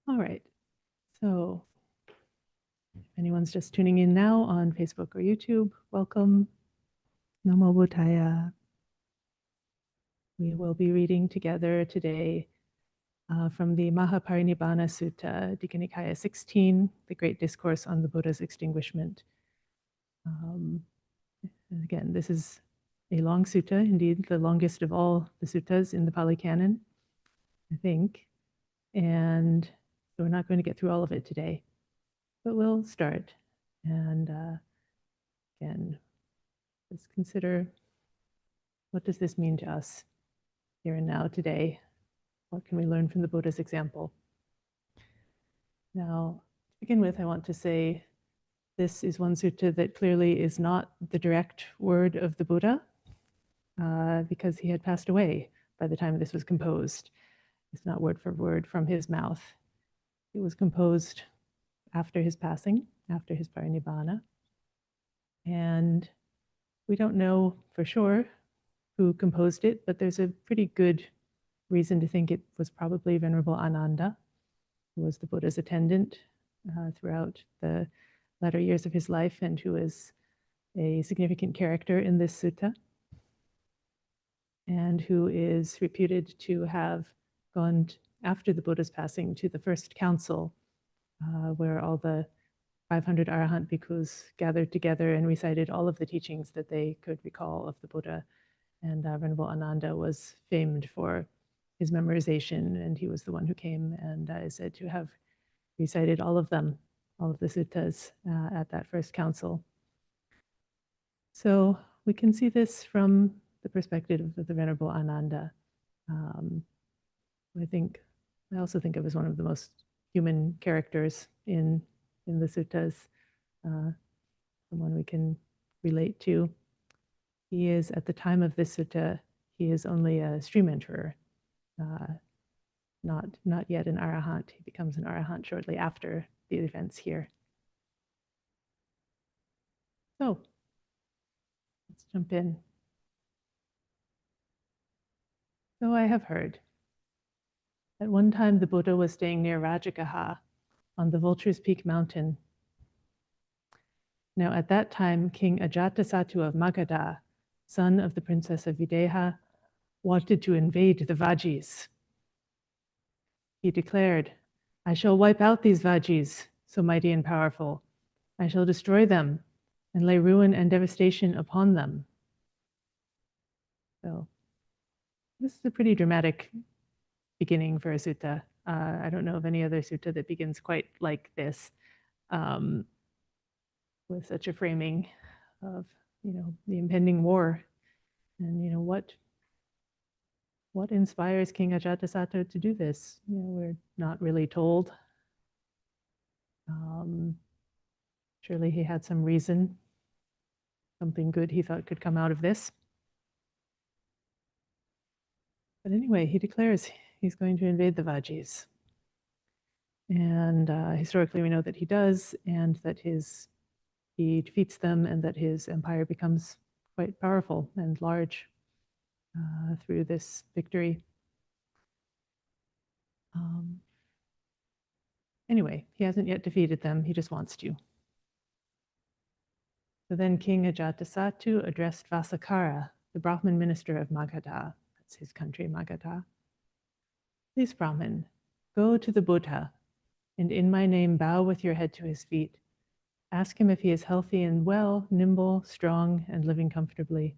All right, so if anyone's just tuning in now on Facebook or YouTube, welcome. Namo Buddhaya. We will be reading together today from the Mahaparinibbana Sutta, Digha Nikaya 16, the Great Discourse on the Buddha's Extinguishment. Again, this is a long sutta, indeed the longest of all the suttas in the Pali Canon, I think. And so we're not going to get through all of it today, but we'll start. And again, let's consider, what does this mean to us here and now today? What can we learn from the Buddha's example? Now, to begin with, I want to say this is one sutta that clearly is not the direct word of the Buddha, because he had passed away by the time this was composed. It's not word for word from his mouth. It was composed after his passing, after his parinibbana. And we don't know for sure who composed it, but there's a pretty good reason to think it was probably Venerable Ananda, who was the Buddha's attendant throughout the latter years of his life and who is a significant character in this sutta, and who is reputed to have gone after the Buddha's passing to the first council, where all the 500 Arahant bhikkhus gathered together and recited all of the teachings that they could recall of the Buddha. And Venerable Ananda was famed for his memorization, and he was the one who came and is said to have recited all of them, all of the suttas at that first council. So we can see this from the perspective of the Venerable Ananda. I also think of as one of the most human characters in the suttas, someone we can relate to. He is, at the time of this sutta, he is only a stream enterer, not yet an Arahant. He becomes an Arahant shortly after the events here. So let's jump in. So I have heard. At one time, the Buddha was staying near Rajagaha on the Vulture's Peak mountain. Now, at that time, King Ajatasattu of Magadha, son of the princess of Videha, wanted to invade the Vajis. He declared, "I shall wipe out these Vajis, so mighty and powerful. I shall destroy them and lay ruin and devastation upon them." So this is a pretty dramatic beginning for a sutta. I don't know of any other sutta that begins quite like this, with such a framing of, the impending war. And, what inspires King Ajatasattu to do this? We're not really told. Surely he had some reason, something good he thought could come out of this. But anyway, he declares he's going to invade the Vajis. And historically we know that he does, and that he defeats them, and that his empire becomes quite powerful and large through this victory. Anyway, he hasn't yet defeated them, he just wants to. So then King Ajatasattu addressed Vasakara, the Brahmin minister of Magadha. That's his country, Magadha. "Please, Brahmin, go to the Buddha, and in my name bow with your head to his feet. Ask him if he is healthy and well, nimble, strong, and living comfortably.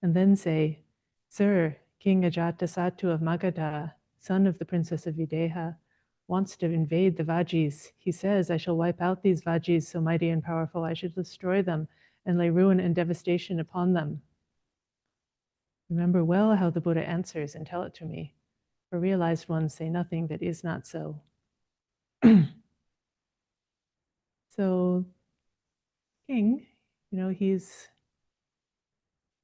And then say, 'Sir, King Ajatasattu of Magadha, son of the princess of Videha, wants to invade the Vajis. He says, I shall wipe out these Vajis so mighty and powerful, I should destroy them and lay ruin and devastation upon them.' Remember well how the Buddha answers and tell it to me, for realized ones say nothing that is not so." So King, he's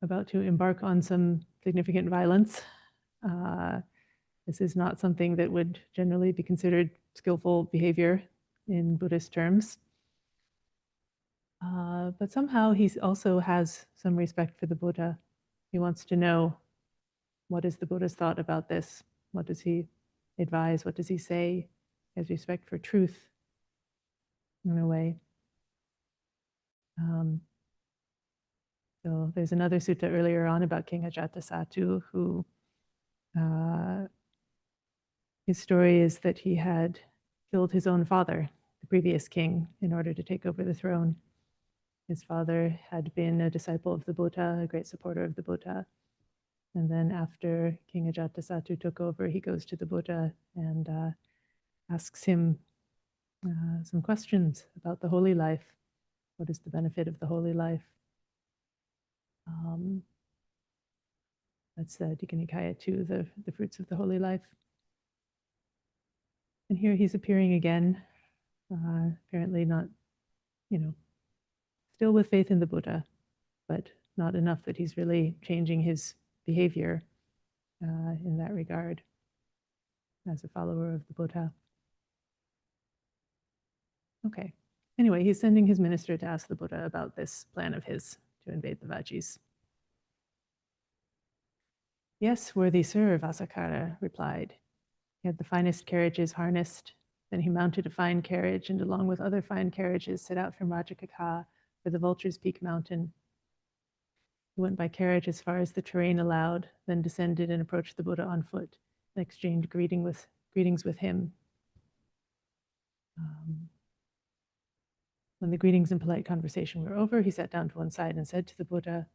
about to embark on some significant violence. This is not something that would generally be considered skillful behavior in Buddhist terms. But somehow he also has some respect for the Buddha. He wants to know, what is the Buddha's thought about this? What does he advise? What does he say? He has respect for truth in a way. So there's another sutta earlier on about King Ajatasattu who his story is that he had killed his own father, the previous king, in order to take over the throne. His father had been a disciple of the Buddha, a great supporter of the Buddha. And then after King Ajatasattu took over, he goes to the Buddha and asks him some questions about the holy life. What is the benefit of the holy life? That's Digha Nikaya 2, the fruits of the holy life. And here he's appearing again, apparently not, still with faith in the Buddha, but not enough that he's really changing his behavior in that regard as a follower of the Buddha. Okay. Anyway, he's sending his minister to ask the Buddha about this plan of his to invade the Vajis. Yes, worthy sir, Vasakara replied. He had the finest carriages harnessed. Then he mounted a fine carriage and along with other fine carriages set out from Rajakaka for the Vulture's Peak mountain. He went by carriage as far as the terrain allowed, then descended and approached the Buddha on foot and exchanged greetings with him. When the greetings and polite conversation were over, he sat down to one side and said to the Buddha,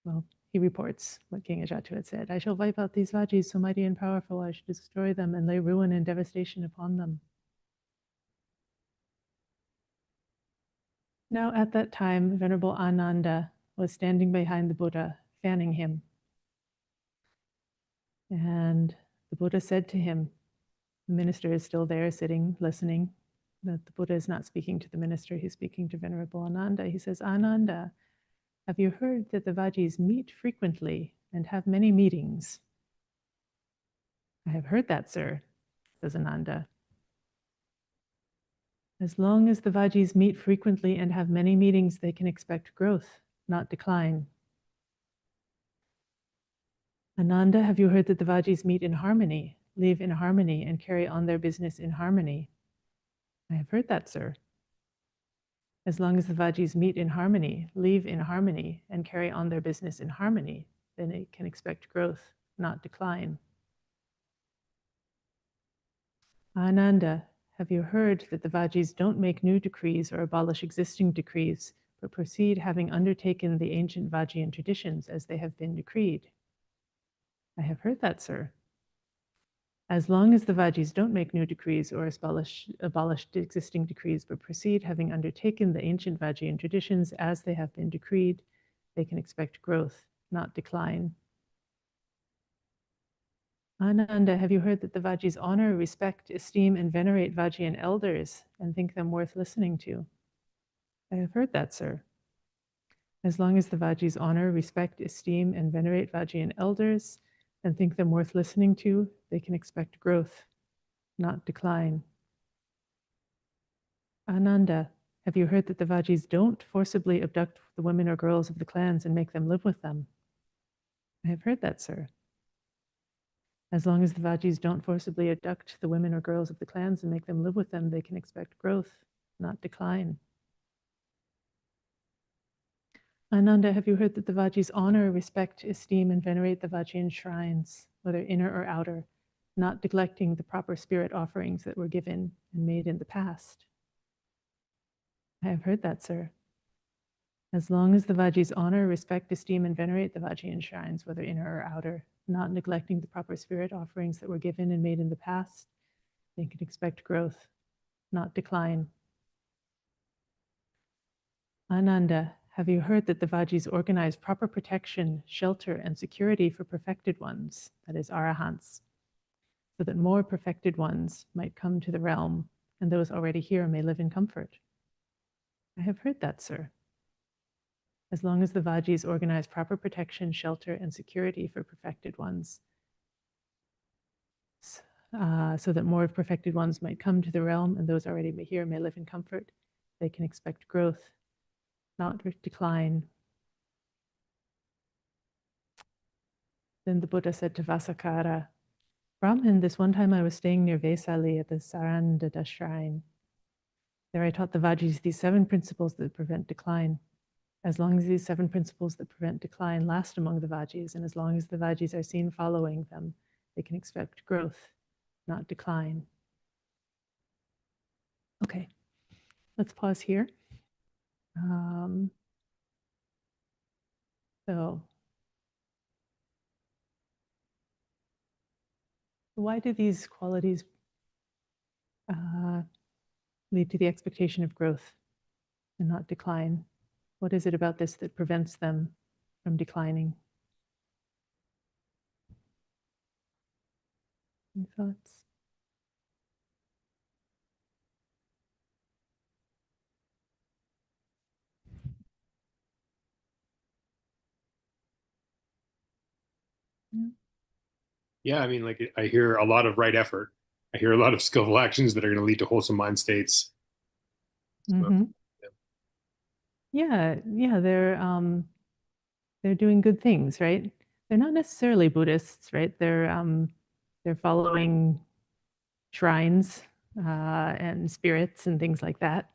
well, he reports what King Ajatu had said, I shall wipe out these Vajis so mighty and powerful, I should destroy them and lay ruin and devastation upon them. Now at that time, Venerable Ananda was standing behind the Buddha, fanning him. And the Buddha said to him, the minister is still there sitting, listening, that the Buddha is not speaking to the minister, he's speaking to Venerable Ananda. He says, Ananda, have you heard that the Vajis meet frequently and have many meetings? I have heard that, sir, says Ananda. As long as the Vajis meet frequently and have many meetings, they can expect growth, not decline. Ananda, have you heard that the Vajis meet in harmony, live in harmony, and carry on their business in harmony? I have heard that, sir. As long as the Vajis meet in harmony, live in harmony, and carry on their business in harmony, then it can expect growth, not decline. Ananda, have you heard that the Vajis don't make new decrees or abolish existing decrees, but proceed having undertaken the ancient Vajian traditions as they have been decreed? I have heard that, sir. As long as the Vajis don't make new decrees or abolish existing decrees, but proceed having undertaken the ancient Vajian traditions as they have been decreed, they can expect growth, not decline. Ananda, have you heard that the Vajis honor, respect, esteem, and venerate Vajian elders and think them worth listening to? I have heard that, sir. As long as the Vajis honor, respect, esteem, and venerate Vajian elders and think them worth listening to, they can expect growth, not decline. Ananda, have you heard that the Vajis don't forcibly abduct the women or girls of the clans and make them live with them? I have heard that, sir. As long as the Vajis don't forcibly abduct the women or girls of the clans and make them live with them, they can expect growth, not decline. Ananda, have you heard that the Vajis honor, respect, esteem, and venerate the Vajian shrines, whether inner or outer, not neglecting the proper spirit offerings that were given and made in the past? I have heard that, sir. As long as the Vajis honor, respect, esteem, and venerate the Vajian shrines, whether inner or outer, not neglecting the proper spirit offerings that were given and made in the past, they can expect growth, not decline. Ananda, have you heard that the Vajis organize proper protection, shelter, and security for perfected ones, that is, arahants, so that more perfected ones might come to the realm, and those already here may live in comfort? I have heard that, sir. As long as the Vajis organize proper protection, shelter, and security for perfected ones, so that more perfected ones might come to the realm, and those already here may live in comfort, they can expect growth, not decline. Then the Buddha said to Vasakara, Brahmin, this one time I was staying near Vesali at the Sarandada shrine. There I taught the Vajis these 7 principles that prevent decline. As long as these 7 principles that prevent decline last among the Vajis, and as long as the Vajis are seen following them, they can expect growth, not decline. Okay, let's pause here. So why do these qualities lead to the expectation of growth and not decline? What is it about this that prevents them from declining? Any thoughts? Yeah, I mean, like I hear a lot of right effort. I hear a lot of skillful actions that are going to lead to wholesome mind states. Mm-hmm. Yeah, they're doing good things, right? They're not necessarily Buddhists, right? They're following shrines and spirits and things like that.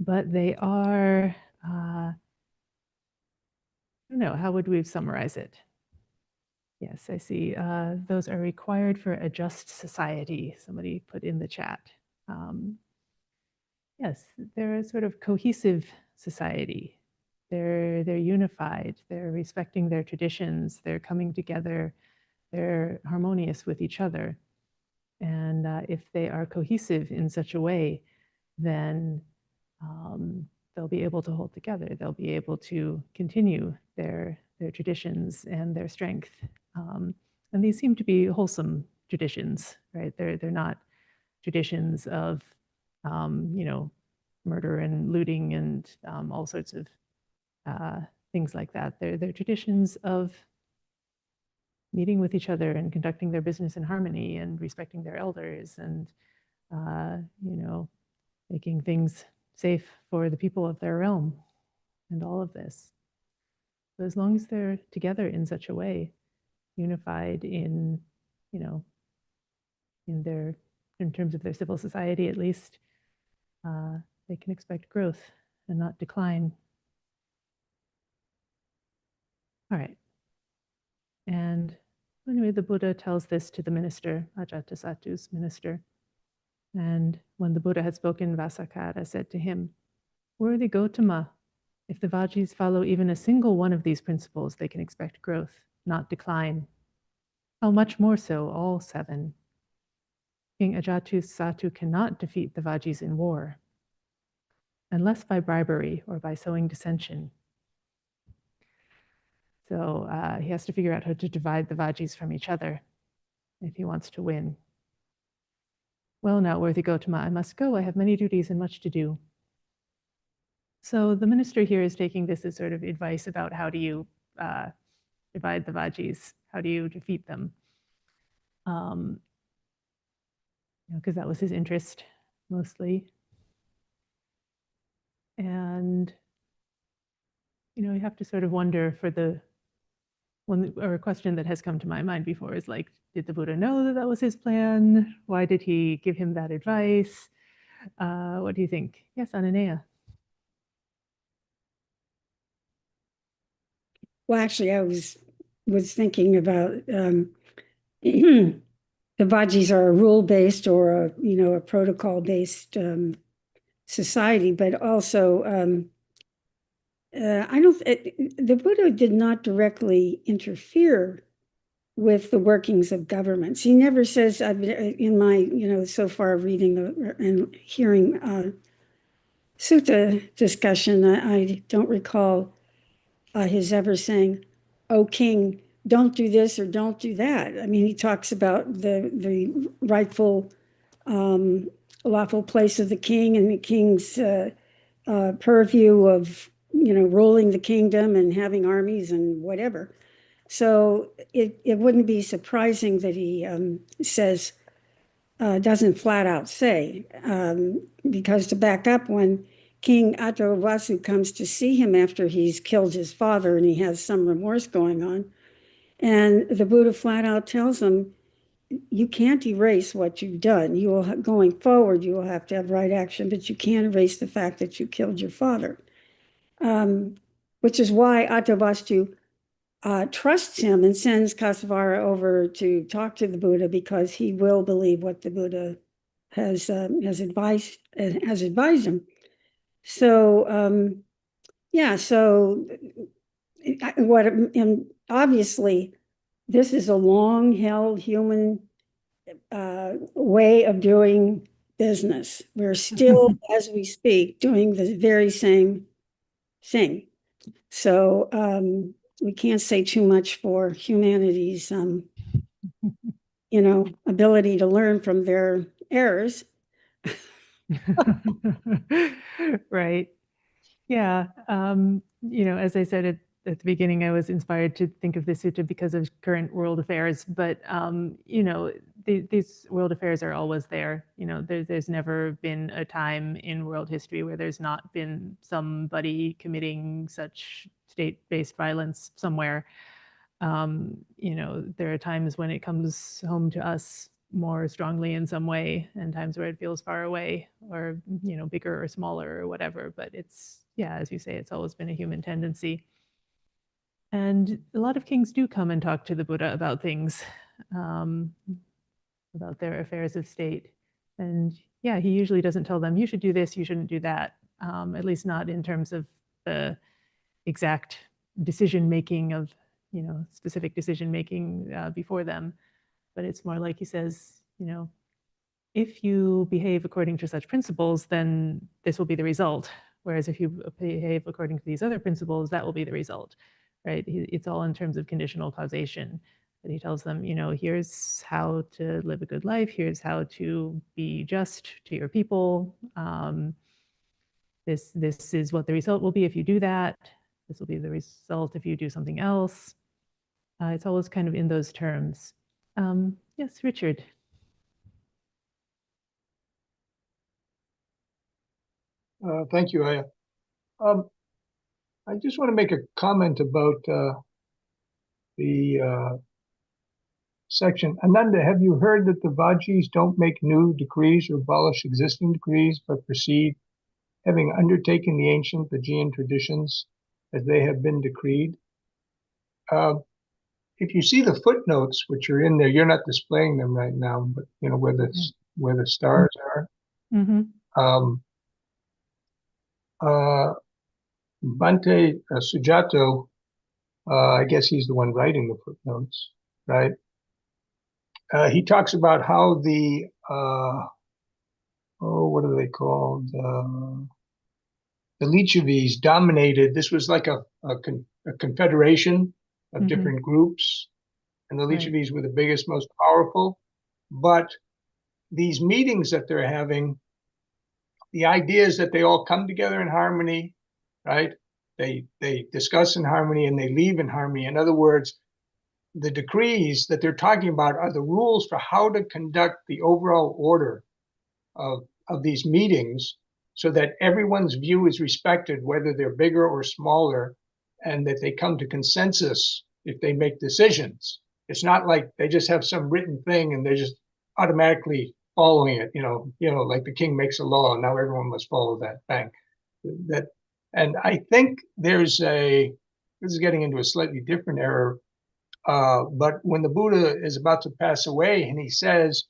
But they are, I don't know, how would we summarize it? Yes, I see. Those are required for a just society, somebody put in the chat. Yes, they're a sort of cohesive society. They're unified, they're respecting their traditions, they're coming together, they're harmonious with each other. And if they are cohesive in such a way, then they'll be able to hold together. They'll be able to continue their traditions and their strength. And these seem to be wholesome traditions, right? They're not traditions of, murder and looting and all sorts of things like that. They're traditions of meeting with each other and conducting their business in harmony and respecting their elders and, making things safe for the people of their realm and all of this. So as long as they're together in such a way, unified in, in terms of their civil society at least, they can expect growth and not decline. All right. And anyway, the Buddha tells this to the minister, Ajatasattu's minister. And when the Buddha had spoken, Vasakara said to him, "Worthy Gotama, if the Vajis follow even a single one of these principles, they can expect growth, not decline. How much more so all 7? King Ajatasattu cannot defeat the Vajis in war, unless by bribery or by sowing dissension. So he has to figure out how to divide the Vajis from each other if he wants to win. Well, now, worthy Gotama, I must go. I have many duties and much to do." So the minister here is taking this as sort of advice about how do you divide the Vajis? How do you defeat them? Because that was his interest mostly. And, you have to sort of wonder for the one, or a question that has come to my mind before is like, did the Buddha know that that was his plan? Why did he give him that advice? What do you think? Yes, Ananea. Well, actually, I was thinking about the Vajis are a rule-based or a protocol-based society, but also the Buddha did not directly interfere with the workings of governments. He never says, in my so far reading and hearing sutta discussion, I don't recall his ever saying, "Oh, king, don't do this or don't do that." I mean, he talks about the rightful, lawful place of the king and the king's purview of, ruling the kingdom and having armies and whatever. So it wouldn't be surprising that he says, doesn't flat out say, because to back up, when King Atavasu comes to see him after he's killed his father and he has some remorse going on, and the Buddha flat out tells him, you can't erase what you've done. You will, going forward, you will have to have right action, but you can't erase the fact that you killed your father. Which is why Atavastu trusts him and sends Kasavara over to talk to the Buddha, because he will believe what the Buddha has advised him. So yeah, so and obviously this is a long-held human way of doing business. We're still, as we speak, doing the very same thing. So we can't say too much for humanity's, ability to learn from their errors. Right. Yeah. As I said at the beginning, I was inspired to think of this sutta because of current world affairs. But, these world affairs are always there. There's never been a time in world history where there's not been somebody committing such state-based violence somewhere. There are times when it comes home to us more strongly in some way, and times where it feels far away or, bigger or smaller or whatever. But it's, yeah, as you say, it's always been a human tendency. And a lot of kings do come and talk to the Buddha about things, about their affairs of state. And yeah, he usually doesn't tell them, you should do this, you shouldn't do that, at least not in terms of the exact decision-making of, specific decision-making before them. But it's more like he says, if you behave according to such principles, then this will be the result. Whereas if you behave according to these other principles, that will be the result, right? It's all in terms of conditional causation. That he tells them, here's how to live a good life. Here's how to be just to your people. This is what the result will be if you do that. This will be the result if you do something else. It's always kind of in those terms. Yes, Richard. Thank you, Aya. I just want to make a comment about the section. Ananda, have you heard that the Vajis don't make new decrees or abolish existing decrees, but proceed, having undertaken the ancient Vajjian traditions as they have been decreed? If you see the footnotes, which are in there, you're not displaying them right now, but where the stars are. Mm-hmm. Bhante Sujato, I guess he's the one writing the footnotes, right? He talks about how the, what are they called? The Lichavis dominated. This was like a confederation of different groups, and the Lichavis were the biggest, most powerful. But these meetings that they're having, the idea is that they all come together in harmony, right? They discuss in harmony and they leave in harmony. In other words, the decrees that they're talking about are the rules for how to conduct the overall order of these meetings, so that everyone's view is respected, whether they're bigger or smaller, and that they come to consensus if they make decisions. It's not like they just have some written thing and they're just automatically following it, like the king makes a law and now everyone must follow that. Bang. And I think this is getting into a slightly different error, but when the Buddha is about to pass away and he says,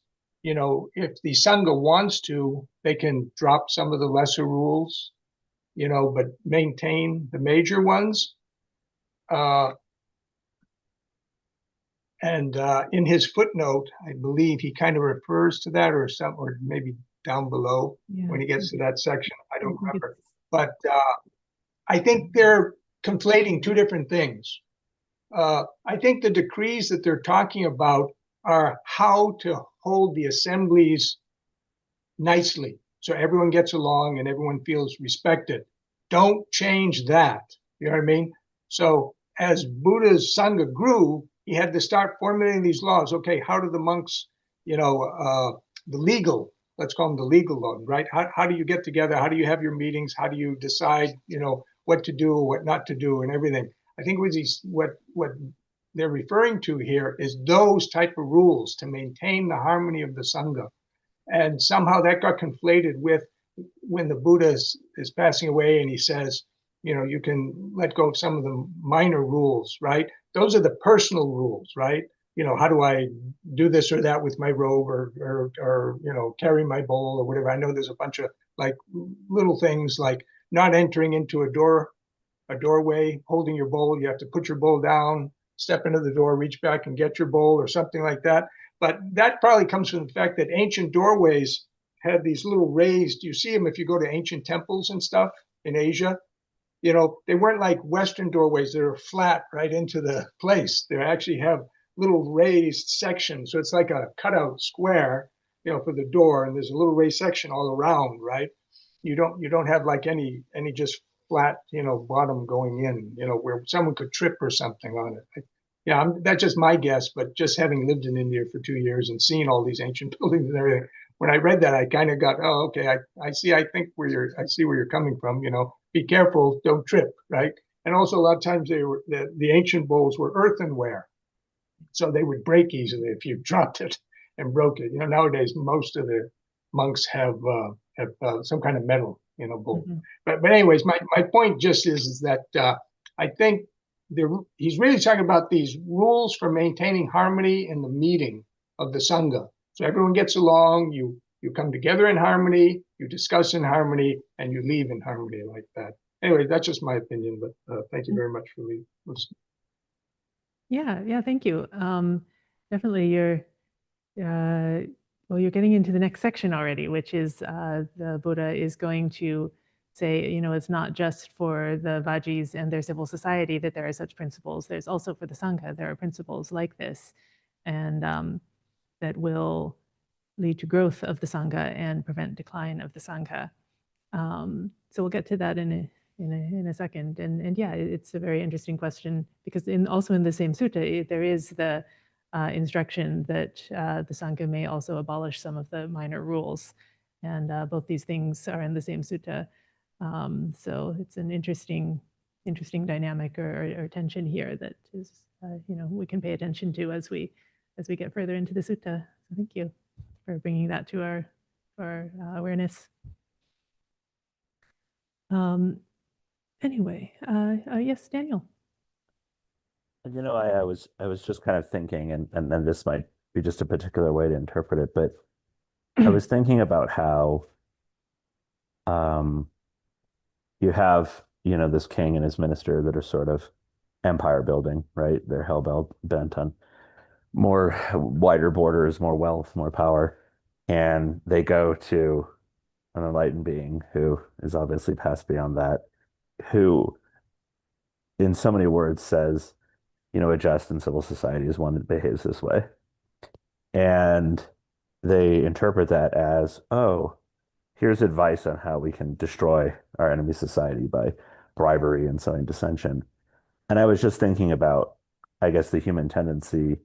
if the Sangha wants to, they can drop some of the lesser rules, but maintain the major ones. And in his footnote, I believe he kind of refers to that, or maybe down below when he gets to that section. I don't remember. But I think they're conflating two different things. I think the decrees that they're talking about are how to hold the assemblies nicely, so everyone gets along and everyone feels respected. Don't change that. You know what I mean? So as Buddha's Sangha grew, he had to start formulating these laws. Okay, how do the monks, the legal, let's call them the legal law, right? How do you get together? How do you have your meetings? How do you decide, what to do, what not to do, and everything? I think it was what they're referring to here is those type of rules to maintain the harmony of the Sangha. And somehow that got conflated with when the Buddha is passing away and he says, you can let go of some of the minor rules, right? Those are the personal rules, right? How do I do this or that with my robe or carry my bowl or whatever. I know there's a bunch of like little things like not entering into a doorway, holding your bowl. You have to put your bowl down, step into the door, reach back and get your bowl or something like that. But that probably comes from the fact that ancient doorways had these little raised, you see them if you go to ancient temples and stuff in Asia. They weren't like Western doorways that are flat right into the place. They actually have little raised sections. So it's like a cutout square, for the door, and there's a little raised section all around, right? You don't have like any just flat, bottom going in, where someone could trip or something on it. That's just my guess, but just having lived in India for 2 years and seen all these ancient buildings and everything, when I read that, I kind of got, oh, okay, I see. I see where you're coming from. Be careful, don't trip, right? And also a lot of times the ancient bowls were earthenware, so they would break easily if you dropped it and broke it. Nowadays most of the monks have some kind of metal, bowl. Mhm. But anyways, my point just is that I think he's really talking about these rules for maintaining harmony in the meeting of the Sangha. So everyone gets along, you come together in harmony, you discuss in harmony, and you leave in harmony like that. Anyway, that's just my opinion, but thank you very much for listening. Yeah, thank you. Definitely you're getting into the next section already, which is the Buddha is going to say, it's not just for the Vajis and their civil society that there are such principles. There's also for the Sangha, there are principles like this, and that will lead to growth of the Sangha and prevent decline of the Sangha. So we'll get to that in a second. And yeah, it's a very interesting question because also in the same sutta, there is the instruction that the Sangha may also abolish some of the minor rules. And both these things are in the same sutta. So it's an interesting dynamic or tension here that is, we can pay attention to as we get further into the sutta. So thank you for bringing that to our awareness. Anyway, yes, Daniel. I was just kind of thinking, and then this might be just a particular way to interpret it, but I was thinking about how you have, this king and his minister that are sort of empire building, right? They're hell bent on more wider borders, more wealth, more power. And they go to an enlightened being who is obviously passed beyond that, who in so many words says, a just and civil society is one that behaves this way. And they interpret that as, oh, here's advice on how we can destroy our enemy society by bribery and sowing dissension. And I was just thinking about, I guess, the human tendency,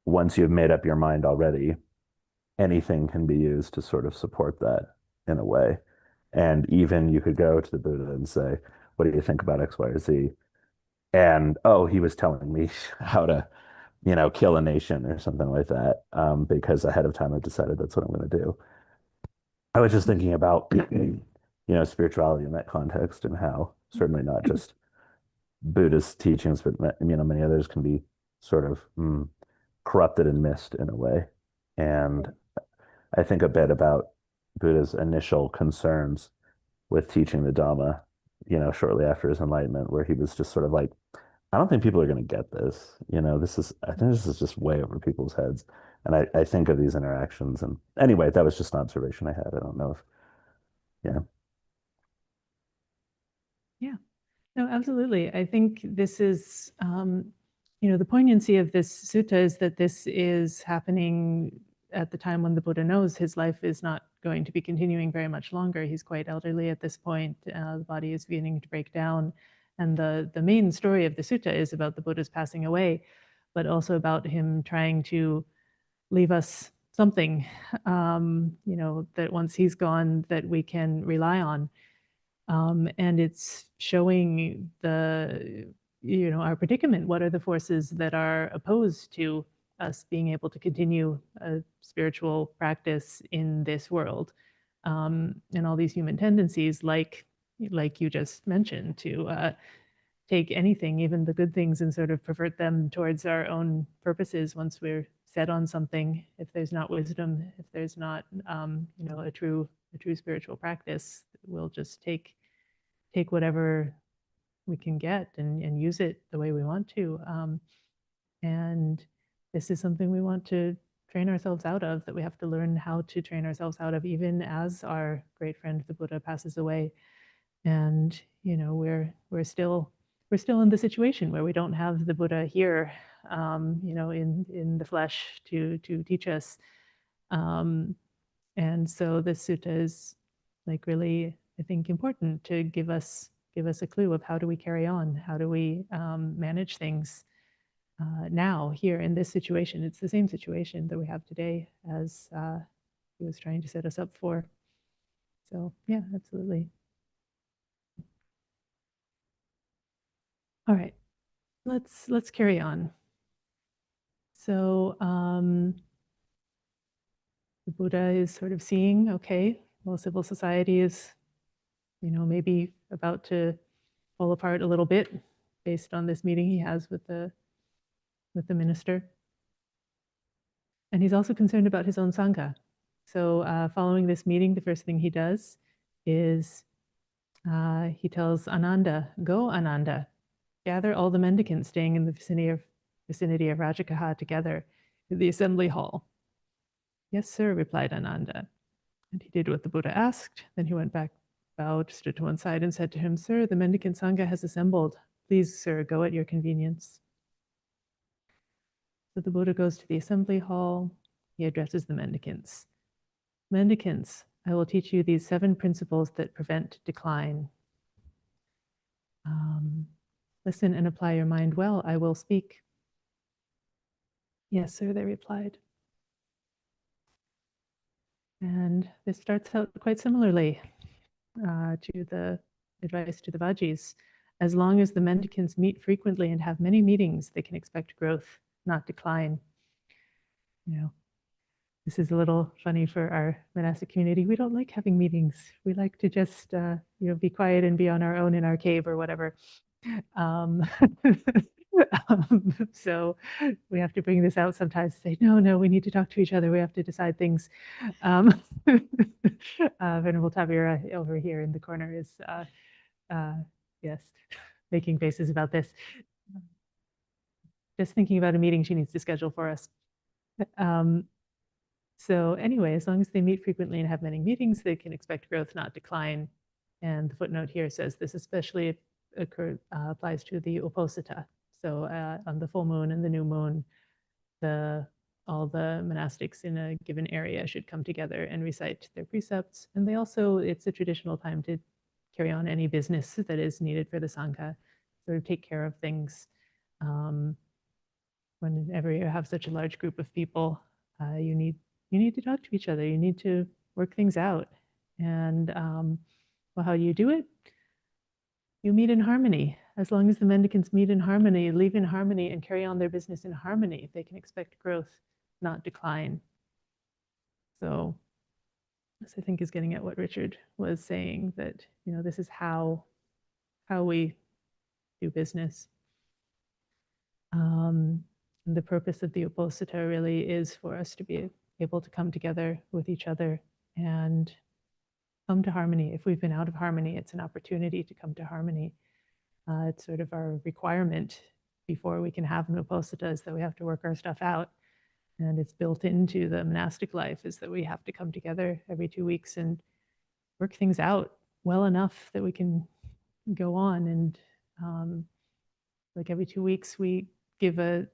once you've made up your mind already, anything can be used to sort of support that in a way. And even you could go to the Buddha and say, what do you think about X, Y, or Z? And, oh, he was telling me how to, kill a nation or something like that, because ahead of time I've decided that's what I'm going to do. I was just thinking about, spirituality in that context and how certainly not just Buddhist teachings, but, many others can be sort of corrupted and missed in a way. And I think a bit about Buddha's initial concerns with teaching the Dhamma, shortly after his enlightenment, where he was just sort of like, I don't think people are going to get this. I think this is just way over people's heads. And I think of these interactions. And anyway, that was just an observation I had. I don't know if, yeah. Yeah, no, absolutely. I think this is, the poignancy of this sutta is that this is happening at the time when the Buddha knows his life is not going to be continuing very much longer. He's quite elderly at this point. The body is beginning to break down. And the main story of the sutta is about the Buddha's passing away, but also about him trying to leave us something, that once he's gone, that we can rely on. And it's showing the our predicament? What are the forces that are opposed to us being able to continue a spiritual practice in this world? And all these human tendencies, like you just mentioned, to take anything, even the good things, and sort of pervert them towards our own purposes once we're set on something. If there's not wisdom, if there's not a true spiritual practice, we'll just take whatever we can get and use it the way we want to. And this is something we want to train ourselves out of, that we have to learn how to train ourselves out of, even as our great friend the Buddha passes away. And we're still in the situation where we don't have the Buddha here, in the flesh to teach us. And so this sutta is like really, I think, important to give us a clue of how do we carry on, how do we manage things now here in this situation. It's the same situation that we have today as he was trying to set us up for. So yeah, absolutely. All right, let's carry on. So the Buddha is sort of seeing, okay, well, civil society is, maybe about to fall apart a little bit based on this meeting he has with the minister. And he's also concerned about his own Sangha. So following this meeting, the first thing he does is he tells Ananda, "Go, Ananda, gather all the mendicants staying in the vicinity of Rajagaha together in the assembly hall." "Yes, sir," replied Ananda. And he did what the Buddha asked. Then he went back, bowed, stood to one side, and said to him, "Sir, the mendicant Sangha has assembled. Please, sir, go at your convenience." So the Buddha goes to the assembly hall. He addresses the mendicants. "Mendicants, I will teach you these 7 principles that prevent decline. Listen and apply your mind well. I will speak." "Yes, sir," they replied. And this starts out quite similarly to the advice to the Vajis. As long as the mendicants meet frequently and have many meetings, they can expect growth, not decline. This is a little funny for our monastic community. We don't like having meetings. We like to just, be quiet and be on our own in our cave or whatever. So we have to bring this out sometimes to say, no, we need to talk to each other. We have to decide things. Venerable Tavira over here in the corner is, yes, making faces about this. Just thinking about a meeting she needs to schedule for us. So anyway, as long as they meet frequently and have many meetings, they can expect growth, not decline. And the footnote here says this especially applies to the Uposatha. So on the full moon and the new moon, all the monastics in a given area should come together and recite their precepts. And it's a traditional time to carry on any business that is needed for the Sangha, sort of take care of things. Whenever you have such a large group of people, you need to talk to each other. You need to work things out. And how you do it? You meet in harmony. As long as the mendicants meet in harmony, live in harmony, and carry on their business in harmony, they can expect growth, not decline. So this, I think, is getting at what Richard was saying, that this is how we do business. The purpose of the Uposatha really is for us to be able to come together with each other and come to harmony. If we've been out of harmony, it's an opportunity to come to harmony. It's sort of our requirement before we can have an Uposatha, is that we have to work our stuff out. And it's built into the monastic life, is that we have to come together every 2 weeks and work things out well enough that we can go on. And like every 2 weeks, we give a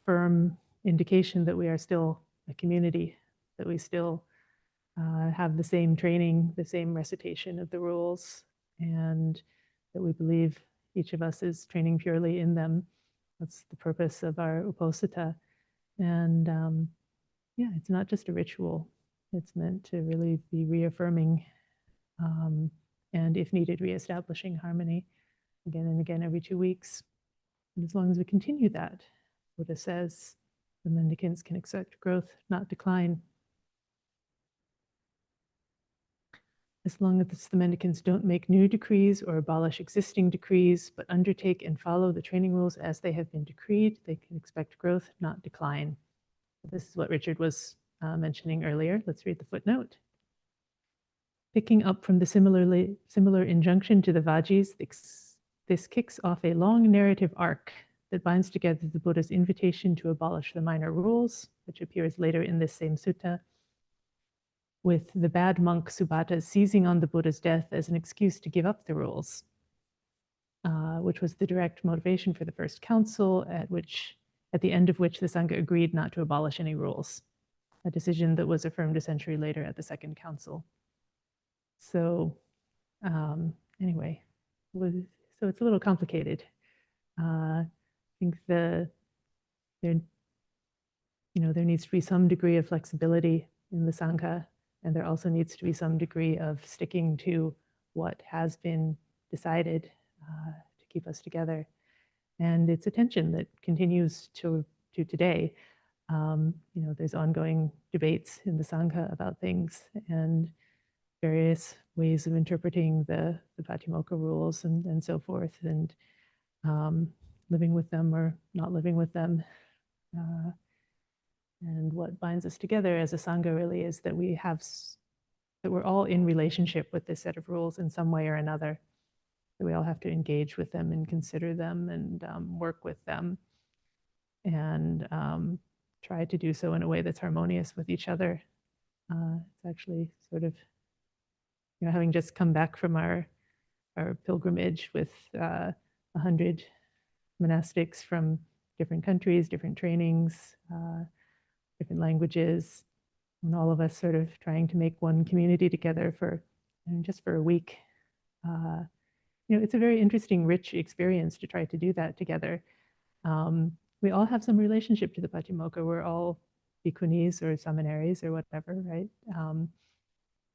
firm indication that we are still a community, that we still have the same training, the same recitation of the rules, and that we believe each of us is training purely in them. That's the purpose of our Uposatha. And it's not just a ritual. It's meant to really be reaffirming and, if needed, reestablishing harmony again and again every 2 weeks. And as long as we continue that, Buddha says, the mendicants can expect growth, not decline. As long as the mendicants don't make new decrees or abolish existing decrees, but undertake and follow the training rules as they have been decreed, they can expect growth, not decline. This is what Richard was mentioning earlier. Let's read the footnote. Picking up from the similar injunction to the Vajis, this kicks off a long narrative arc that binds together the Buddha's invitation to abolish the minor rules, which appears later in this same sutta, with the bad monk Subhata seizing on the Buddha's death as an excuse to give up the rules, which was the direct motivation for the first council, at the end of which the Sangha agreed not to abolish any rules, a decision that was affirmed a century later at the Second Council. So anyway, so it's a little complicated. I think there needs to be some degree of flexibility in the Sangha, and there also needs to be some degree of sticking to what has been decided to keep us together. And it's a tension that continues to today. There's ongoing debates in the Sangha about things and various ways of interpreting the Patimokkha rules and so forth, and living with them or not living with them. And what binds us together as a Sangha really is that we're all in relationship with this set of rules in some way or another. That we all have to engage with them and consider them and work with them and try to do so in a way that's harmonious with each other. It's actually sort of, having just come back from our pilgrimage with 100 monastics from different countries, different trainings, different languages, and all of us sort of trying to make one community together just for a week. It's a very interesting, rich experience to try to do that together. We all have some relationship to the Patimokkha. We're all bhikkhunis or seminaries or whatever, right?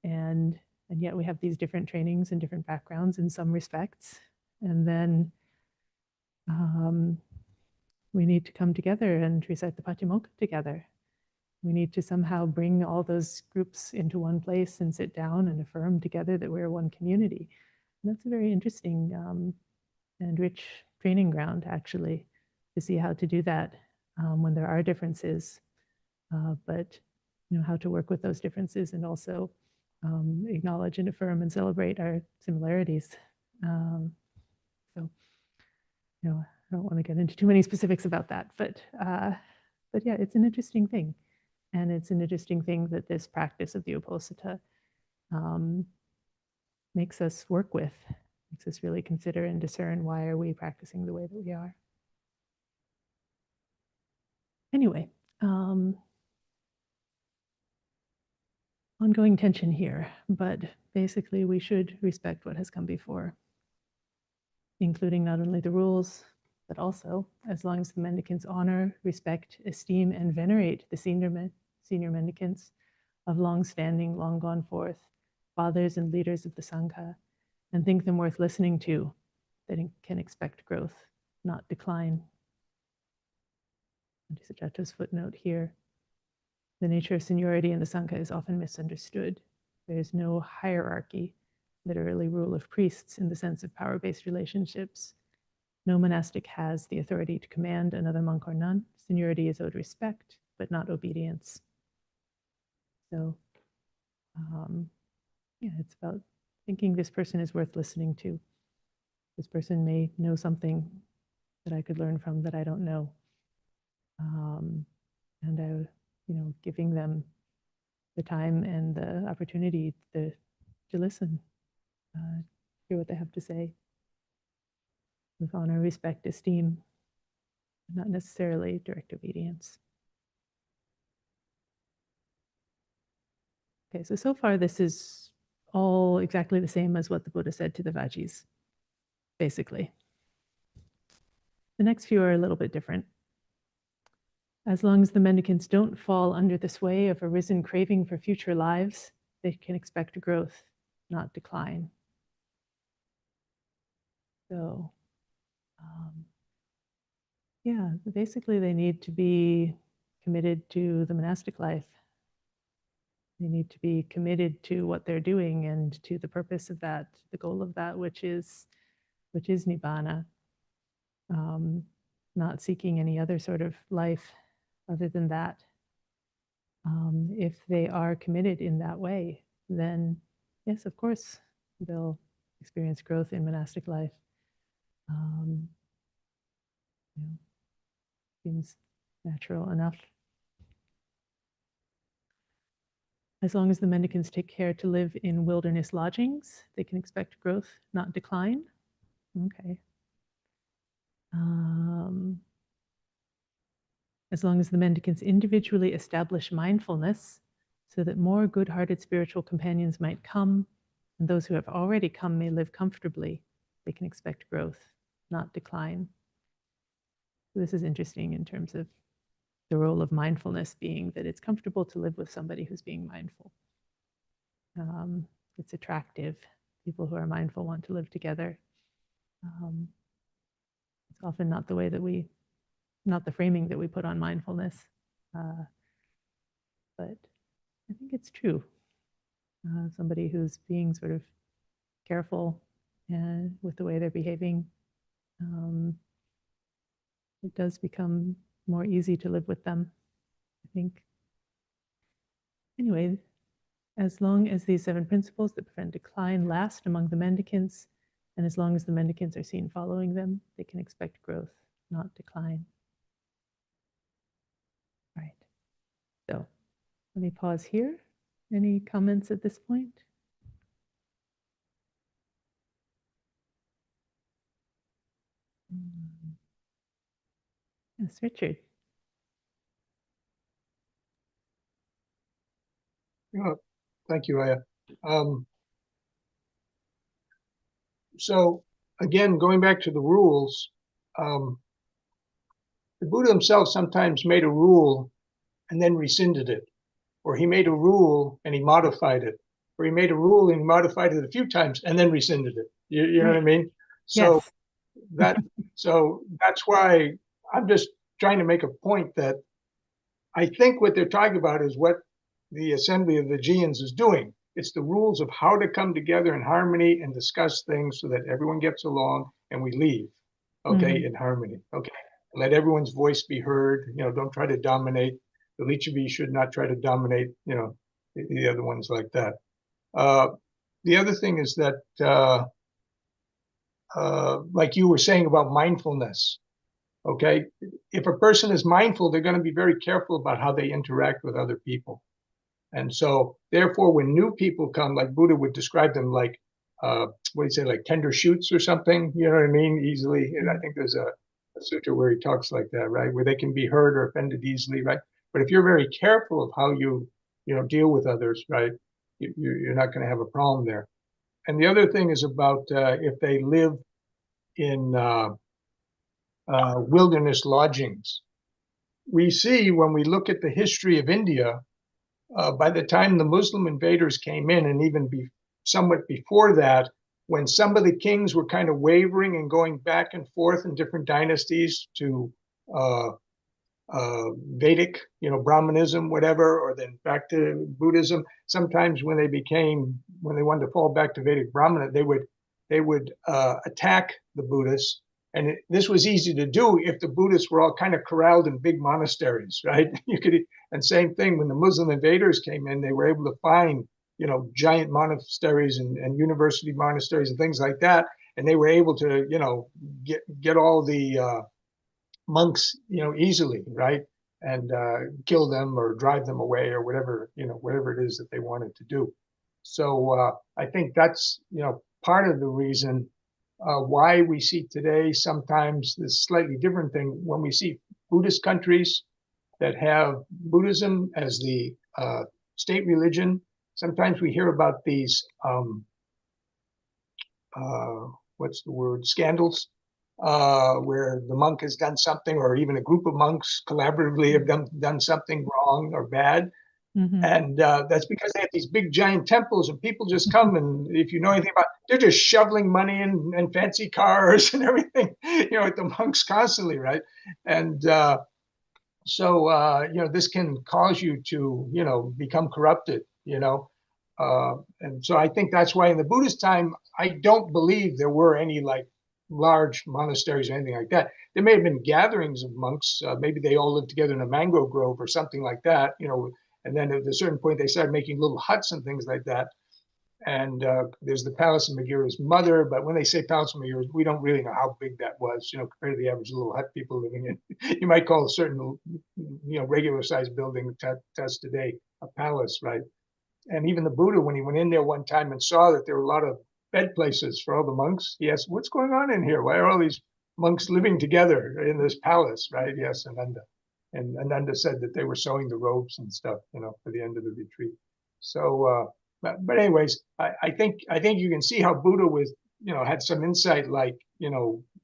And yet we have these different trainings and different backgrounds in some respects. And then we need to come together and recite the Patimokkha together. We need to somehow bring all those groups into one place and sit down and affirm together that we're one community. And that's a very interesting and rich training ground, actually, to see how to do that when there are differences, but how to work with those differences and also acknowledge and affirm and celebrate our similarities. So, I don't want to get into too many specifics about that, but yeah, it's an interesting thing. And it's an interesting thing that this practice of the Uposatha makes us work with, makes us really consider and discern, why are we practicing the way that we are? Anyway, ongoing tension here, but basically we should respect what has come before, including not only the rules, but also, as long as the mendicants honor, respect, esteem, and venerate the senior mendicants of long standing, long gone forth, fathers and leaders of the Sangha, and think them worth listening to, they can expect growth, not decline. Sujatta's footnote here. The nature of seniority in the Sangha is often misunderstood. There is no hierarchy, literally rule of priests in the sense of power-based relationships. No monastic has the authority to command another monk or nun. Seniority is owed respect, but not obedience. So, yeah, it's about thinking this person is worth listening to. This person may know something that I could learn from that I don't know. And giving them the time and the opportunity to listen, hear what they have to say with honor, respect, esteem, not necessarily direct obedience. Okay, so far this is all exactly the same as what the Buddha said to the Vajis, basically. The next few are a little bit different. As long as the mendicants don't fall under the sway of arisen craving for future lives, they can expect growth, not decline. So, Yeah, basically they need to be committed to the monastic life. They need to be committed to what they're doing and to the purpose of that, the goal of that, which is Nibbana. Not seeking any other sort of life other than that. If they are committed in that way, then yes, of course, they'll experience growth in monastic life. You know, seems natural enough. As long as the mendicants take care to live in wilderness lodgings, they can expect growth, not decline. Okay. As long as the mendicants individually establish mindfulness so that more good-hearted spiritual companions might come, and those who have already come may live comfortably, they can expect growth, not decline. So this is interesting in terms of the role of mindfulness being that it's comfortable to live with somebody who's being mindful. It's attractive. People who are mindful want to live together. It's often not the way that not the framing that we put on mindfulness, but I think it's true. Somebody who's being sort of careful and with the way they're behaving, it does become more easy to live with them, I think. Anyway, as long as these 7 principles that prevent decline last among the mendicants, and as long as the mendicants are seen following them, they can expect growth, not decline. Right. So let me pause here. Any comments at this point? Yes, Richard. Oh, thank you, Aya. So again, going back to the rules, the Buddha himself sometimes made a rule and then rescinded it, or he made a rule and he modified it, or he made a rule and he modified it a few times and then rescinded it. You know what I mean? So Yes. so that's why I'm just trying to make a point that I think what they're talking about is what the Assembly of the Fijians is doing. It's the rules of how to come together in harmony and discuss things so that everyone gets along and we leave, okay, in harmony. Okay, let everyone's voice be heard. You know, don't try to dominate. The Lichavi should not try to dominate, you know, the other ones like that. The other thing is that, like you were saying about mindfulness, okay, if a person is mindful, they're going to be very careful about how they interact with other people. And so, therefore, when new people come, like Buddha would describe them like, what do you say, like tender shoots or something, you know what I mean, easily. And I think there's a sutta where he talks like that, right, where they can be hurt or offended easily, right? But if you're very careful of how you deal with others, right, you're not going to have a problem there. And the other thing is about if they live in wilderness lodgings. We see when we look at the history of India, by the time the Muslim invaders came in, and even somewhat before that, when some of the kings were kind of wavering and going back and forth in different dynasties to Vedic, Brahmanism, whatever, or then back to Buddhism. Sometimes when they wanted to fall back to Vedic Brahmana, they would attack the Buddhists. And this was easy to do if the Buddhists were all kind of corralled in big monasteries, right? And same thing when the Muslim invaders came in, they were able to find, giant monasteries and university monasteries and things like that. And they were able to, get all the monks, easily, right? And kill them or drive them away or whatever, whatever it is that they wanted to do. So I think that's, part of the reason why we see today sometimes this slightly different thing when we see Buddhist countries that have Buddhism as the state religion. Sometimes we hear about these, scandals, where the monk has done something, or even a group of monks collaboratively have done something wrong or bad. And that's because they have these big giant temples, and people just come, and if you know anything about, they're just shoveling money and fancy cars and everything, at the monks constantly, right? And so this can cause you to become corrupted, and so I think that's why in the Buddhist time, I don't believe there were any like large monasteries or anything like that. There may have been gatherings of monks. Maybe they all lived together in a mango grove or something like that, and then at a certain point they started making little huts and things like that. And there's the palace of Megura's mother, but when they say palace of Megura, we don't really know how big that was, compared to the average little hut people living in. You might call a certain, regular sized building that's today a palace, right? And even the Buddha, when he went in there one time and saw that there were a lot of bed places for all the monks, he asked, "What's going on in here? Why are all these monks living together in this palace?" Right? Yes, Ananda. And Ananda said that they were sewing the robes and stuff, for the end of the retreat. So, but anyways, I think you can see how Buddha was, had some insight, like,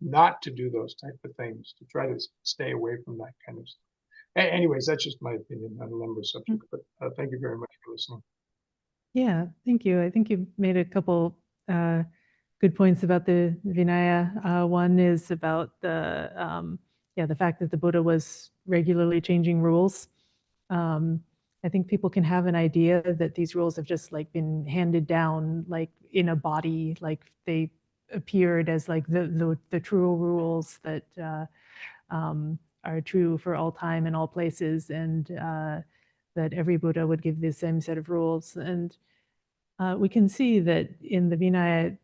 not to do those type of things, to try to stay away from that kind of stuff. Anyways, that's just my opinion on a number of subjects. But thank you very much for listening. Yeah, thank you. I think you made a couple good points about the Vinaya. One is about the fact that the Buddha was regularly changing rules. I think people can have an idea that these rules have just like been handed down, like in a body, like they appeared as like the true rules that are true for all time and all places, and that every Buddha would give the same set of rules. And we can see that in the Vinaya,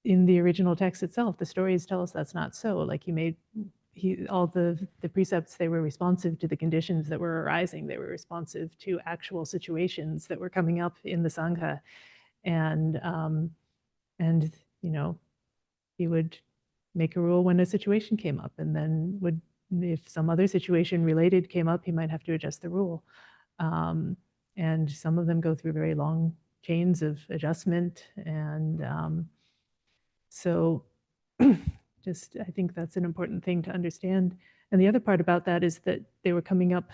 in the original text itself, the stories tell us that's not so. Like all the precepts, they were responsive to the conditions that were arising. They were responsive to actual situations that were coming up in the Sangha. And he would make a rule when a situation came up, and then if some other situation related came up, he might have to adjust the rule. And some of them go through very long chains of adjustment. And so I think that's an important thing to understand. And the other part about that is that they were coming up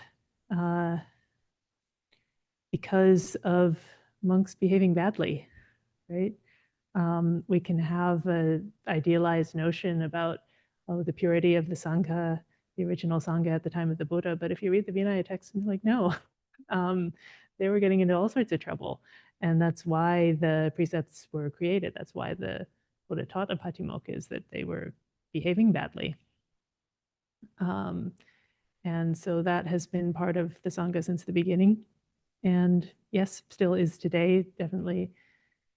because of monks behaving badly, right? We can have an idealized notion about the purity of the Sangha, the original Sangha at the time of the Buddha. But if you read the Vinaya text, you're like, no, they were getting into all sorts of trouble. And that's why the precepts were created. That's why the Buddha taught a Patimokkha, is that they were behaving badly. And so that has been part of the Sangha since the beginning. And yes, still is today. Definitely,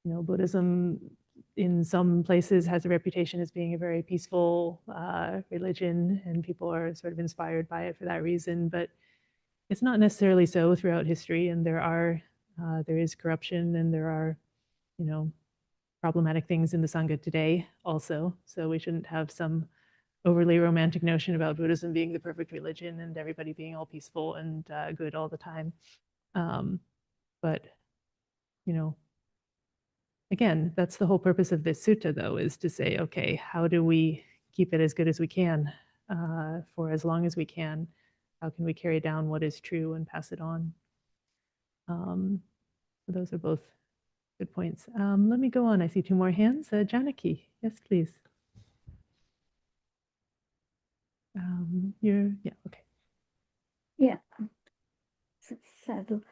Buddhism in some places has a reputation as being a very peaceful religion, and people are sort of inspired by it for that reason. But it's not necessarily so throughout history, and there is corruption, and there are, problematic things in the Sangha today also. So we shouldn't have some overly romantic notion about Buddhism being the perfect religion and everybody being all peaceful and good all the time. But, again, that's the whole purpose of this sutta, though, is to say, okay, how do we keep it as good as we can for as long as we can? How can we carry down what is true and pass it on? So those are both good points. Let me go on. I see two more hands. Janaki, yes, please. Okay. Yeah. Sadhu.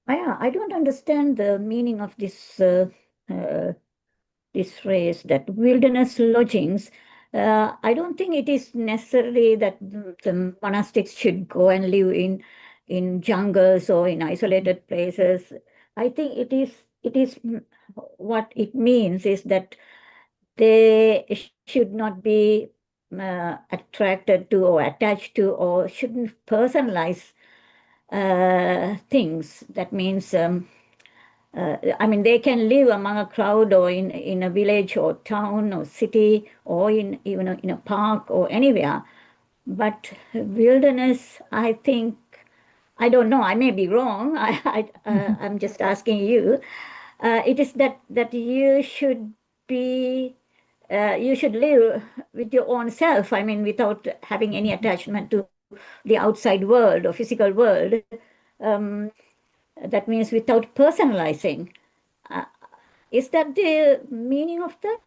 I don't understand the meaning of this this phrase, that wilderness lodgings. I don't think it is necessary that the monastics should go and live in jungles or in isolated places. I think it is what it means is that they should not be attracted to or attached to, or shouldn't personalize things. That means they can live among a crowd or in a village or town or city or even in a park or anywhere. But wilderness, I think, I don't know, I may be wrong. I'm just asking you. It is that you should be, you should live with your own self. Without having any attachment to the outside world or physical world. That means without personalizing. Is that the meaning of that?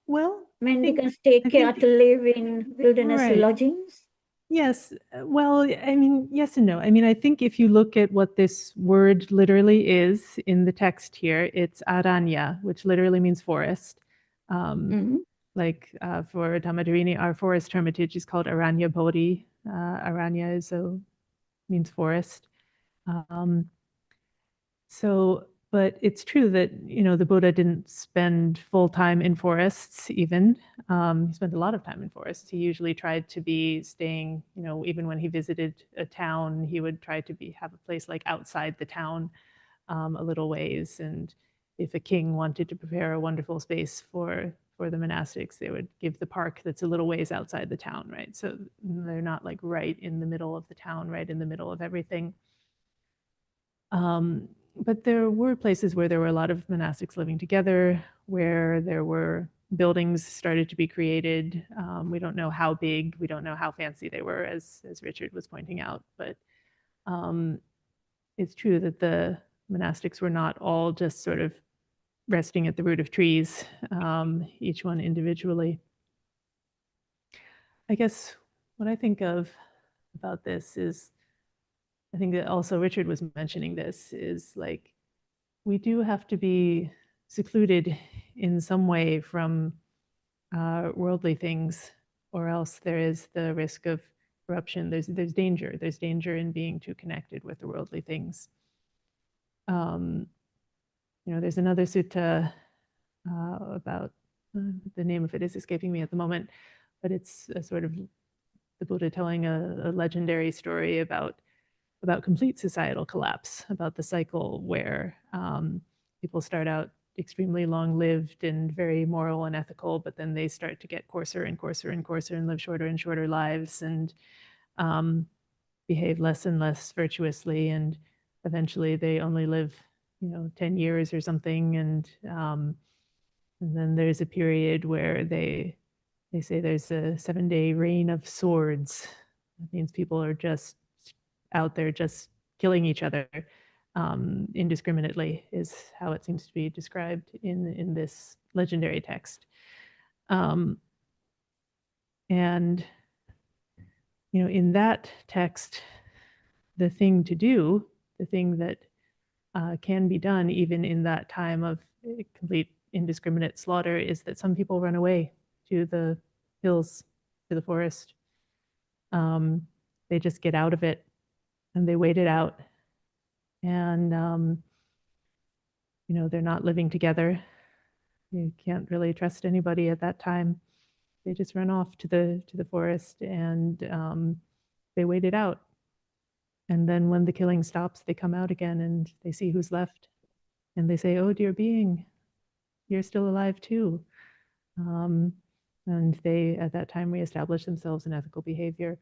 Well, When think- beggars take I care think- to live in wilderness Right. lodgings? Yes. Well, I mean, yes and no. I mean, I think if you look at what this word literally is in the text here, it's aranya, which literally means forest. Mhm. Like for Dhammadharini, our forest hermitage is called Aranya Bodhi. Aranya means forest. But it's true that, the Buddha didn't spend full time in forests even. He spent a lot of time in forests. He usually tried to be staying, even when he visited a town, he would try to have a place like outside the town a little ways. And if a king wanted to prepare a wonderful space for the monastics, they would give the park that's a little ways outside the town, right? So they're not like right in the middle of the town, right in the middle of everything. But there were places where there were a lot of monastics living together, where there were buildings started to be created. We don't know how big, we don't know how fancy they were, as Richard was pointing out, but it's true that the monastics were not all just sort of resting at the root of trees, each one individually. I guess what I think of about this is, I think that also Richard was mentioning this, is like, we do have to be secluded in some way from worldly things, or else there is the risk of corruption. There's danger. There's danger in being too connected with the worldly things. There's another sutta about, the name of it is escaping me at the moment, but it's a sort of the Buddha telling a legendary story about complete societal collapse, about the cycle where people start out extremely long-lived and very moral and ethical, but then they start to get coarser and coarser and coarser and live shorter and shorter lives and behave less and less virtuously, and eventually they only live 10 years or something, and then there's a period where they say there's a 7-day rain of swords. That means people are just out there just killing each other indiscriminately, is how it seems to be described in this legendary text. And in that text, the thing to do, the thing that can be done even in that time of complete indiscriminate slaughter, is that some people run away to the hills, to the forest. They just get out of it and they wait it out. And, they're not living together. You can't really trust anybody at that time. They just run off to the forest, and they wait it out. And then when the killing stops, they come out again and they see who's left. And they say, "Oh, dear being, you're still alive too." And they, at that time, reestablish themselves in ethical behavior.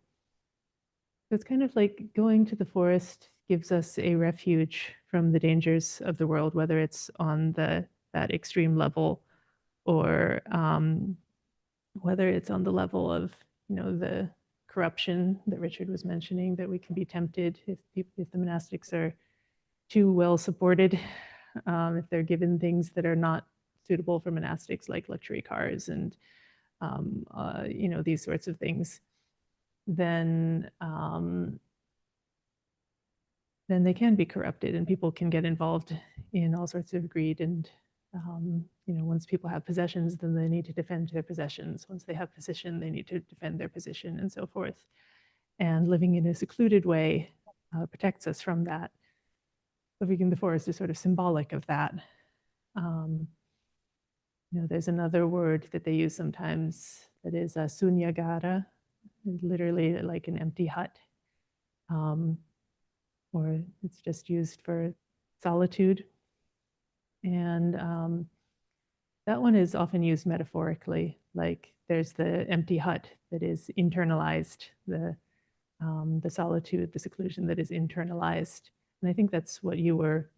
So it's kind of like going to the forest gives us a refuge from the dangers of the world, whether it's on that extreme level, or whether it's on the level of the corruption that Richard was mentioning, that we can be tempted if the monastics are too well supported, if they're given things that are not suitable for monastics, like luxury cars and these sorts of things, then they can be corrupted, and people can get involved in all sorts of greed. And once people have possessions, then they need to defend their possessions. Once they have position, they need to defend their position, and so forth. And living in a secluded way protects us from that. Living in the forest is sort of symbolic of that. There's another word that they use sometimes that is sunyagara, literally like an empty hut. Or it's just used for solitude. And that one is often used metaphorically, like there's the empty hut that is internalized, the solitude, the seclusion that is internalized. And I think that's what you were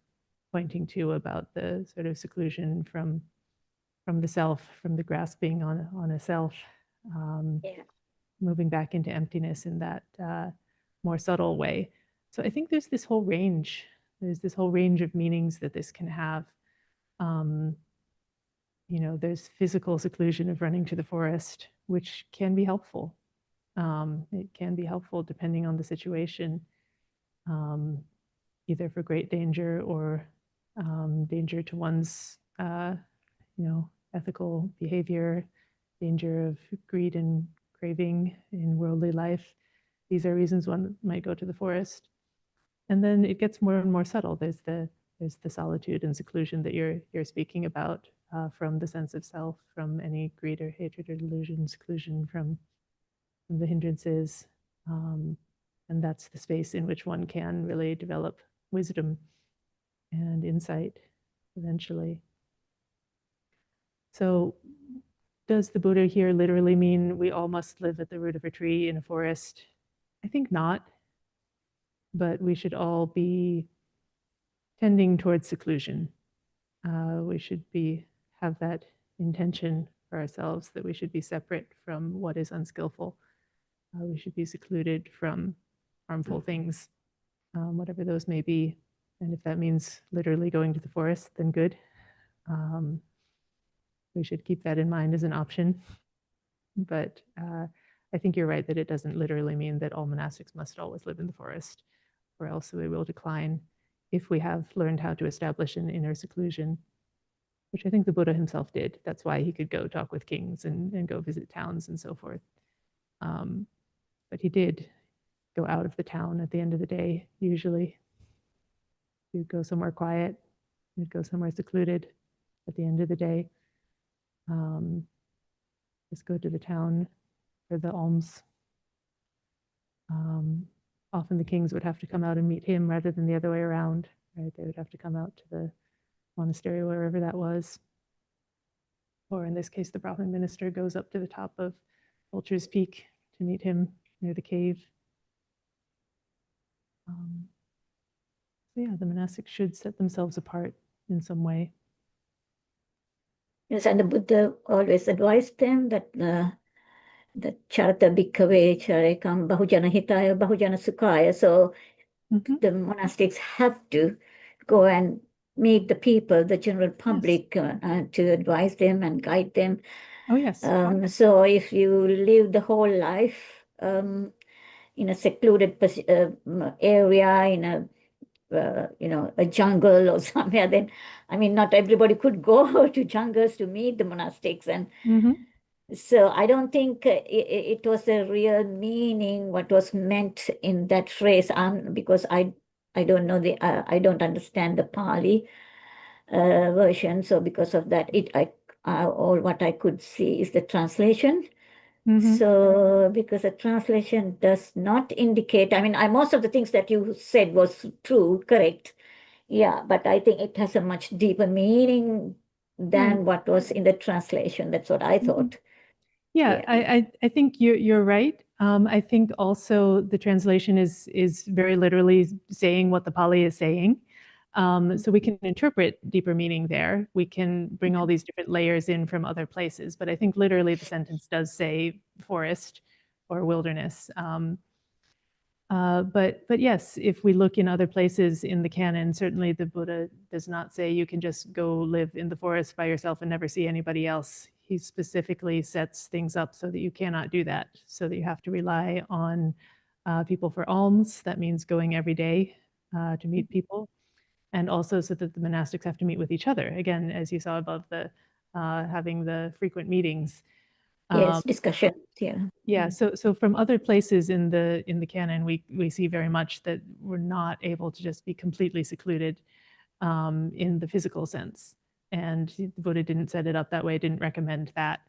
pointing to about the sort of seclusion from the self, from the grasping on a self, moving back into emptiness in that more subtle way. So I think there's this whole range. There's this whole range of meanings that this can have. There's physical seclusion of running to the forest, which can be helpful. It can be helpful depending on the situation, either for great danger or danger to one's, ethical behavior, danger of greed and craving in worldly life. These are reasons one might go to the forest. And then it gets more and more subtle. There's the solitude and seclusion that you're speaking about, from the sense of self, from any greed or hatred or delusion, seclusion from the hindrances. And that's the space in which one can really develop wisdom and insight eventually. So does the Buddha here literally mean we all must live at the root of a tree in a forest? I think not. But we should all be tending towards seclusion. We should have that intention for ourselves that we should be separate from what is unskillful. We should be secluded from harmful things, whatever those may be. And if that means literally going to the forest, then good. We should keep that in mind as an option. But I think you're right that it doesn't literally mean that all monastics must always live in the forest, or else we will decline if we have learned how to establish an inner seclusion, which I think the Buddha himself did. That's why he could go talk with kings and go visit towns and so forth. But he did go out of the town at the end of the day, usually. He'd go somewhere quiet, he'd go somewhere secluded at the end of the day. Just go to the town for the alms. Often the kings would have to come out and meet him rather than the other way around, right? They would have to come out to the monastery, wherever that was. Or in this case, the Brahmin minister goes up to the top of Vulture's Peak to meet him near the cave. So yeah, the monastics should set themselves apart in some way. Yes, and the Buddha always advised them that the charata bhikkhave charekam bahujana hitaya bahujana sukhaya. So the monastics have to go and meet the people, the general public, to advise them and guide them. Oh, yes. So if you live the whole life in a secluded area, in a jungle or somewhere, then, I mean, not everybody could go to jungles to meet the monastics. And so I don't think it was a real meaning, what was meant in that phrase, because I don't know I don't understand the Pali version. So because of that, all what I could see is the translation. So because the translation does not indicate, I mean, most of the things that you said was true, correct. Yeah, but I think it has a much deeper meaning than what was in the translation. That's what I thought. Yeah, I think you're right. I think also the translation is very literally saying what the Pali is saying. So we can interpret deeper meaning there. We can bring all these different layers in from other places, but I think literally the sentence does say forest or wilderness. But yes, if we look in other places in the canon, certainly the Buddha does not say you can just go live in the forest by yourself and never see anybody else. He specifically sets things up so that you cannot do that, so that you have to rely on people for alms. That means going every day to meet people. And also so that the monastics have to meet with each other. Again, as you saw above, having the frequent meetings. Yes, discussions, yeah. Yeah, so from other places in the canon, we see very much that we're not able to just be completely secluded in the physical sense. And the Buddha didn't set it up that way, didn't recommend that.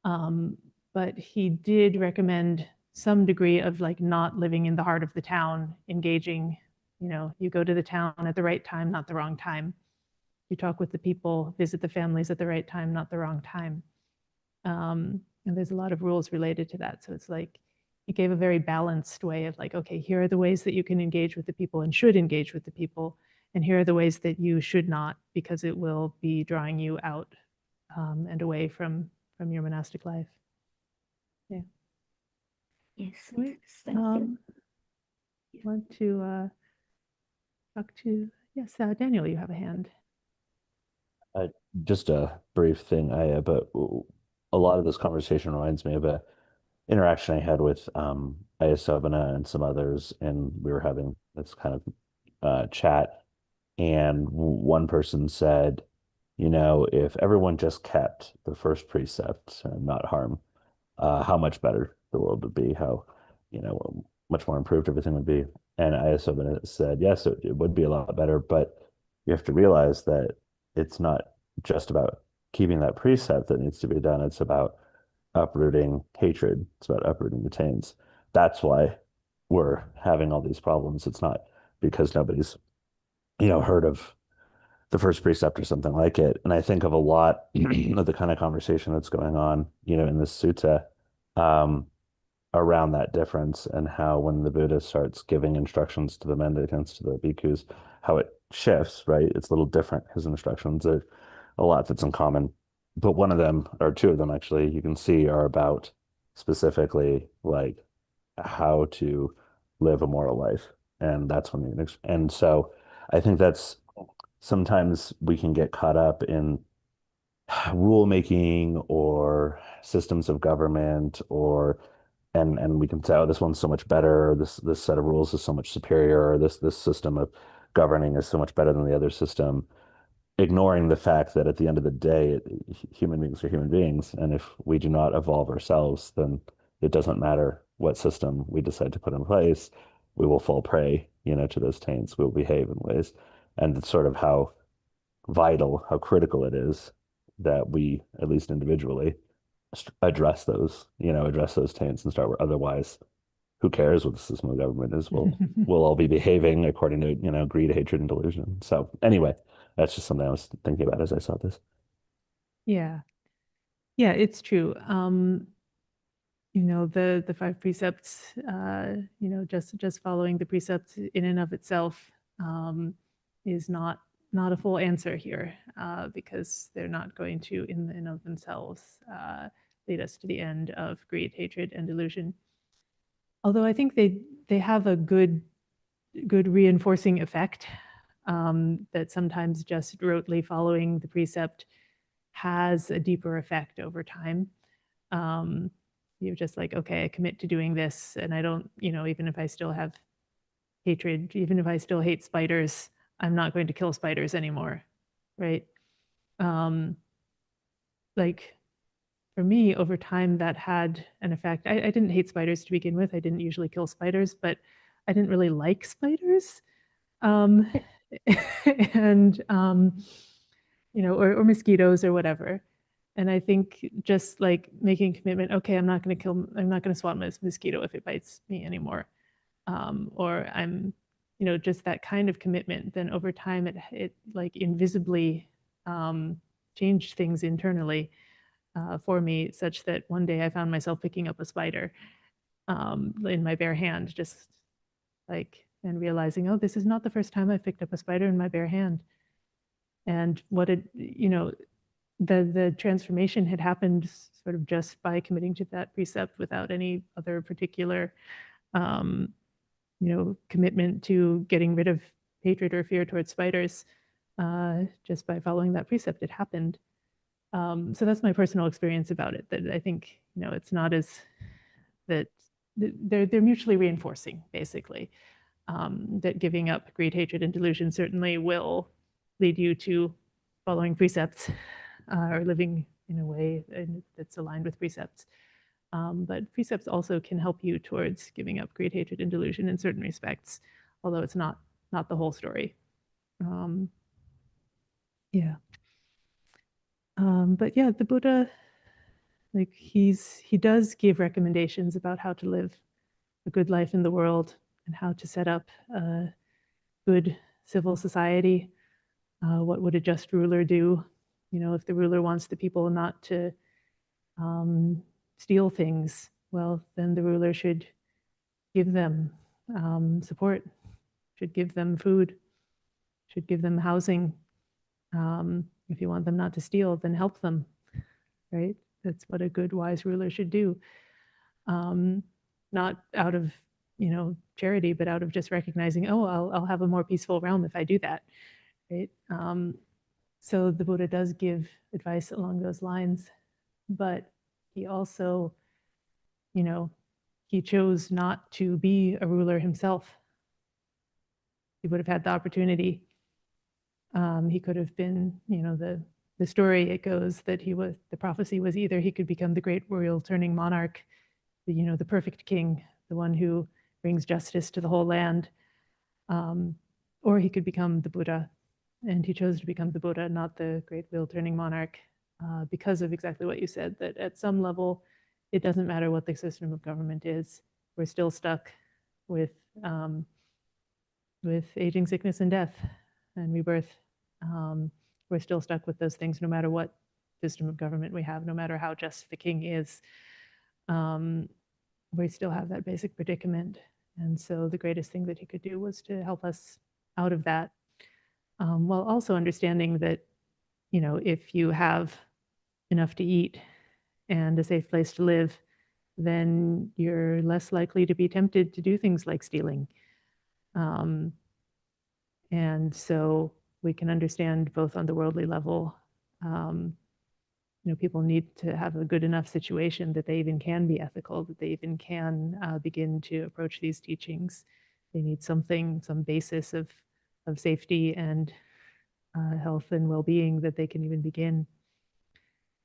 But he did recommend some degree of like not living in the heart of the town, engaging, you go to the town at the right time, not the wrong time. You talk with the people, visit the families at the right time, not the wrong time. And there's a lot of rules related to that. So it's like he gave a very balanced way of like, okay, here are the ways that you can engage with the people and should engage with the people. And here are the ways that you should not, because it will be drawing you out and away from your monastic life. Yeah. Yes. Anyway, Thank you. want to talk to, yes, Daniel, you have a hand. Just a brief thing, but a lot of this conversation reminds me of a interaction I had with Ayasobana and some others, and we were having this kind of chat, and one person said, if everyone just kept the first precept, not harm, how much better the world would be, how, much more improved everything would be. And Ayasobana said, yes, it would be a lot better, but you have to realize that it's not just about keeping that precept that needs to be done. It's about uprooting hatred. It's about uprooting the taints. That's why we're having all these problems. It's not because nobody's, heard of the first precept or something like it. And I think of a lot of the kind of conversation that's going on, in this sutta, around that difference, and how when the Buddha starts giving instructions to the mendicants, to the bhikkhus, how it shifts, right? It's a little different. His instructions are a lot that's in common. But one of them, or two of them actually, you can see are about specifically like how to live a moral life. And that's when and so I think that's sometimes we can get caught up in rulemaking or systems of government, or and we can say, oh, this one's so much better, this set of rules is so much superior, or this system of governing is so much better than the other system, ignoring the fact that at the end of the day, human beings are human beings, and if we do not evolve ourselves, then it doesn't matter what system we decide to put in place, we will fall prey, to those taints, we'll behave in ways. And it's sort of how vital, how critical it is that we, at least individually, address those taints and start. Otherwise, who cares what the system of government is? We'll all be behaving according to greed, hatred, and delusion. So anyway, that's just something I was thinking about as I saw this. Yeah, it's true. The five precepts, just following the precepts in and of itself is not a full answer here, because they're not going to, in and of themselves, lead us to the end of greed, hatred, and delusion. Although I think they have a good reinforcing effect, that sometimes just rotely following the precept has a deeper effect over time. You're just like, okay, I commit to doing this, and I don't, even if I still have hatred, even if I still hate spiders, I'm not going to kill spiders anymore, right? Like for me, over time, that had an effect. I didn't hate spiders to begin with. I didn't usually kill spiders, but I didn't really like spiders. And, or mosquitoes or whatever. And I think just like making a commitment, okay, I'm not going to swat a mosquito if it bites me anymore. Or I'm, just that kind of commitment, then over time it like invisibly changed things internally for me, such that one day I found myself picking up a spider in my bare hand, just like, and realizing, oh, this is not the first time I've picked up a spider in my bare hand. And what it, the transformation had happened sort of just by committing to that precept without any other particular, commitment to getting rid of hatred or fear towards spiders. Just by following that precept, it happened. So that's my personal experience about it. That I think, it's not as that they're mutually reinforcing, basically. That giving up greed, hatred, and delusion certainly will lead you to following precepts or living in a way that's aligned with precepts. But precepts also can help you towards giving up greed, hatred, and delusion in certain respects, although it's not the whole story. Yeah. But yeah, the Buddha, like he does give recommendations about how to live a good life in the world and how to set up a good civil society. What would a just ruler do? If the ruler wants the people not to steal things, well, then the ruler should give them support, should give them food, should give them housing. If you want them not to steal, then help them, right? That's what a good, wise ruler should do. Not out of charity, but out of just recognizing, oh, I'll have a more peaceful realm if I do that, right? So the Buddha does give advice along those lines, but he also, he chose not to be a ruler himself. He would have had the opportunity. He could have been, the story, it goes that the prophecy was either he could become the great royal turning monarch, the perfect king, the one who brings justice to the whole land, or he could become the Buddha. And he chose to become the Buddha, not the great wheel turning monarch, because of exactly what you said, that at some level, it doesn't matter what the system of government is. We're still stuck with aging, sickness, and death, and rebirth. We're still stuck with those things no matter what system of government we have, no matter how just the king is. We still have that basic predicament. And so the greatest thing that he could do was to help us out of that, while also understanding that, if you have enough to eat and a safe place to live, then you're less likely to be tempted to do things like stealing. And so we can understand both on the worldly level, people need to have a good enough situation that they even can be ethical, that they even can begin to approach these teachings. They need some basis of safety and health and well-being that they can even begin.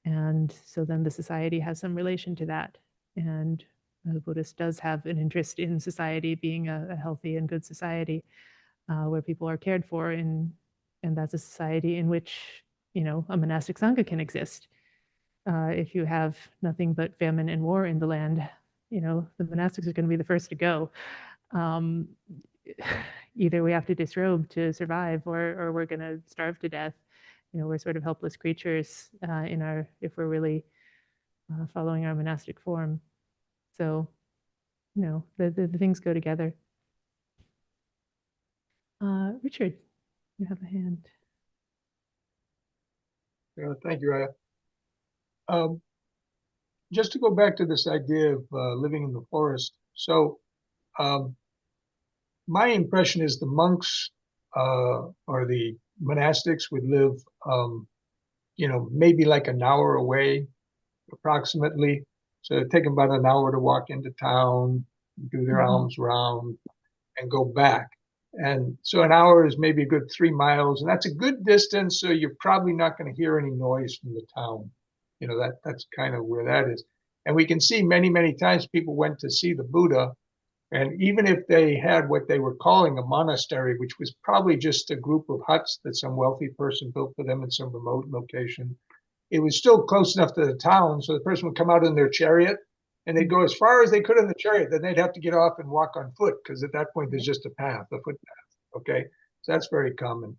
And so then the society has some relation to that. And the Buddhist does have an interest in society being a healthy and good society, where people are cared for, and that's a society in which, a monastic sangha can exist. If you have nothing but famine and war in the land, the monastics are going to be the first to go. Either we have to disrobe to survive, or we're going to starve to death. We're sort of helpless creatures if we're really following our monastic form. So, the things go together. Richard, you have a hand. Thank you, Raya. Just to go back to this idea of living in the forest. So my impression is the monks or the monastics would live, maybe like an hour away, approximately. So it'd take them about an hour to walk into town, do their alms round, and go back. And so an hour is maybe a good 3 miles, and that's a good distance. So you're probably not going to hear any noise from the town. That's kind of where that is. And we can see many, many times people went to see the Buddha, and even if they had what they were calling a monastery, which was probably just a group of huts that some wealthy person built for them in some remote location, it was still close enough to the town. So the person would come out in their chariot and they'd go as far as they could in the chariot. Then they'd have to get off and walk on foot, because at that point there's just a path, a footpath. Okay, so that's very common.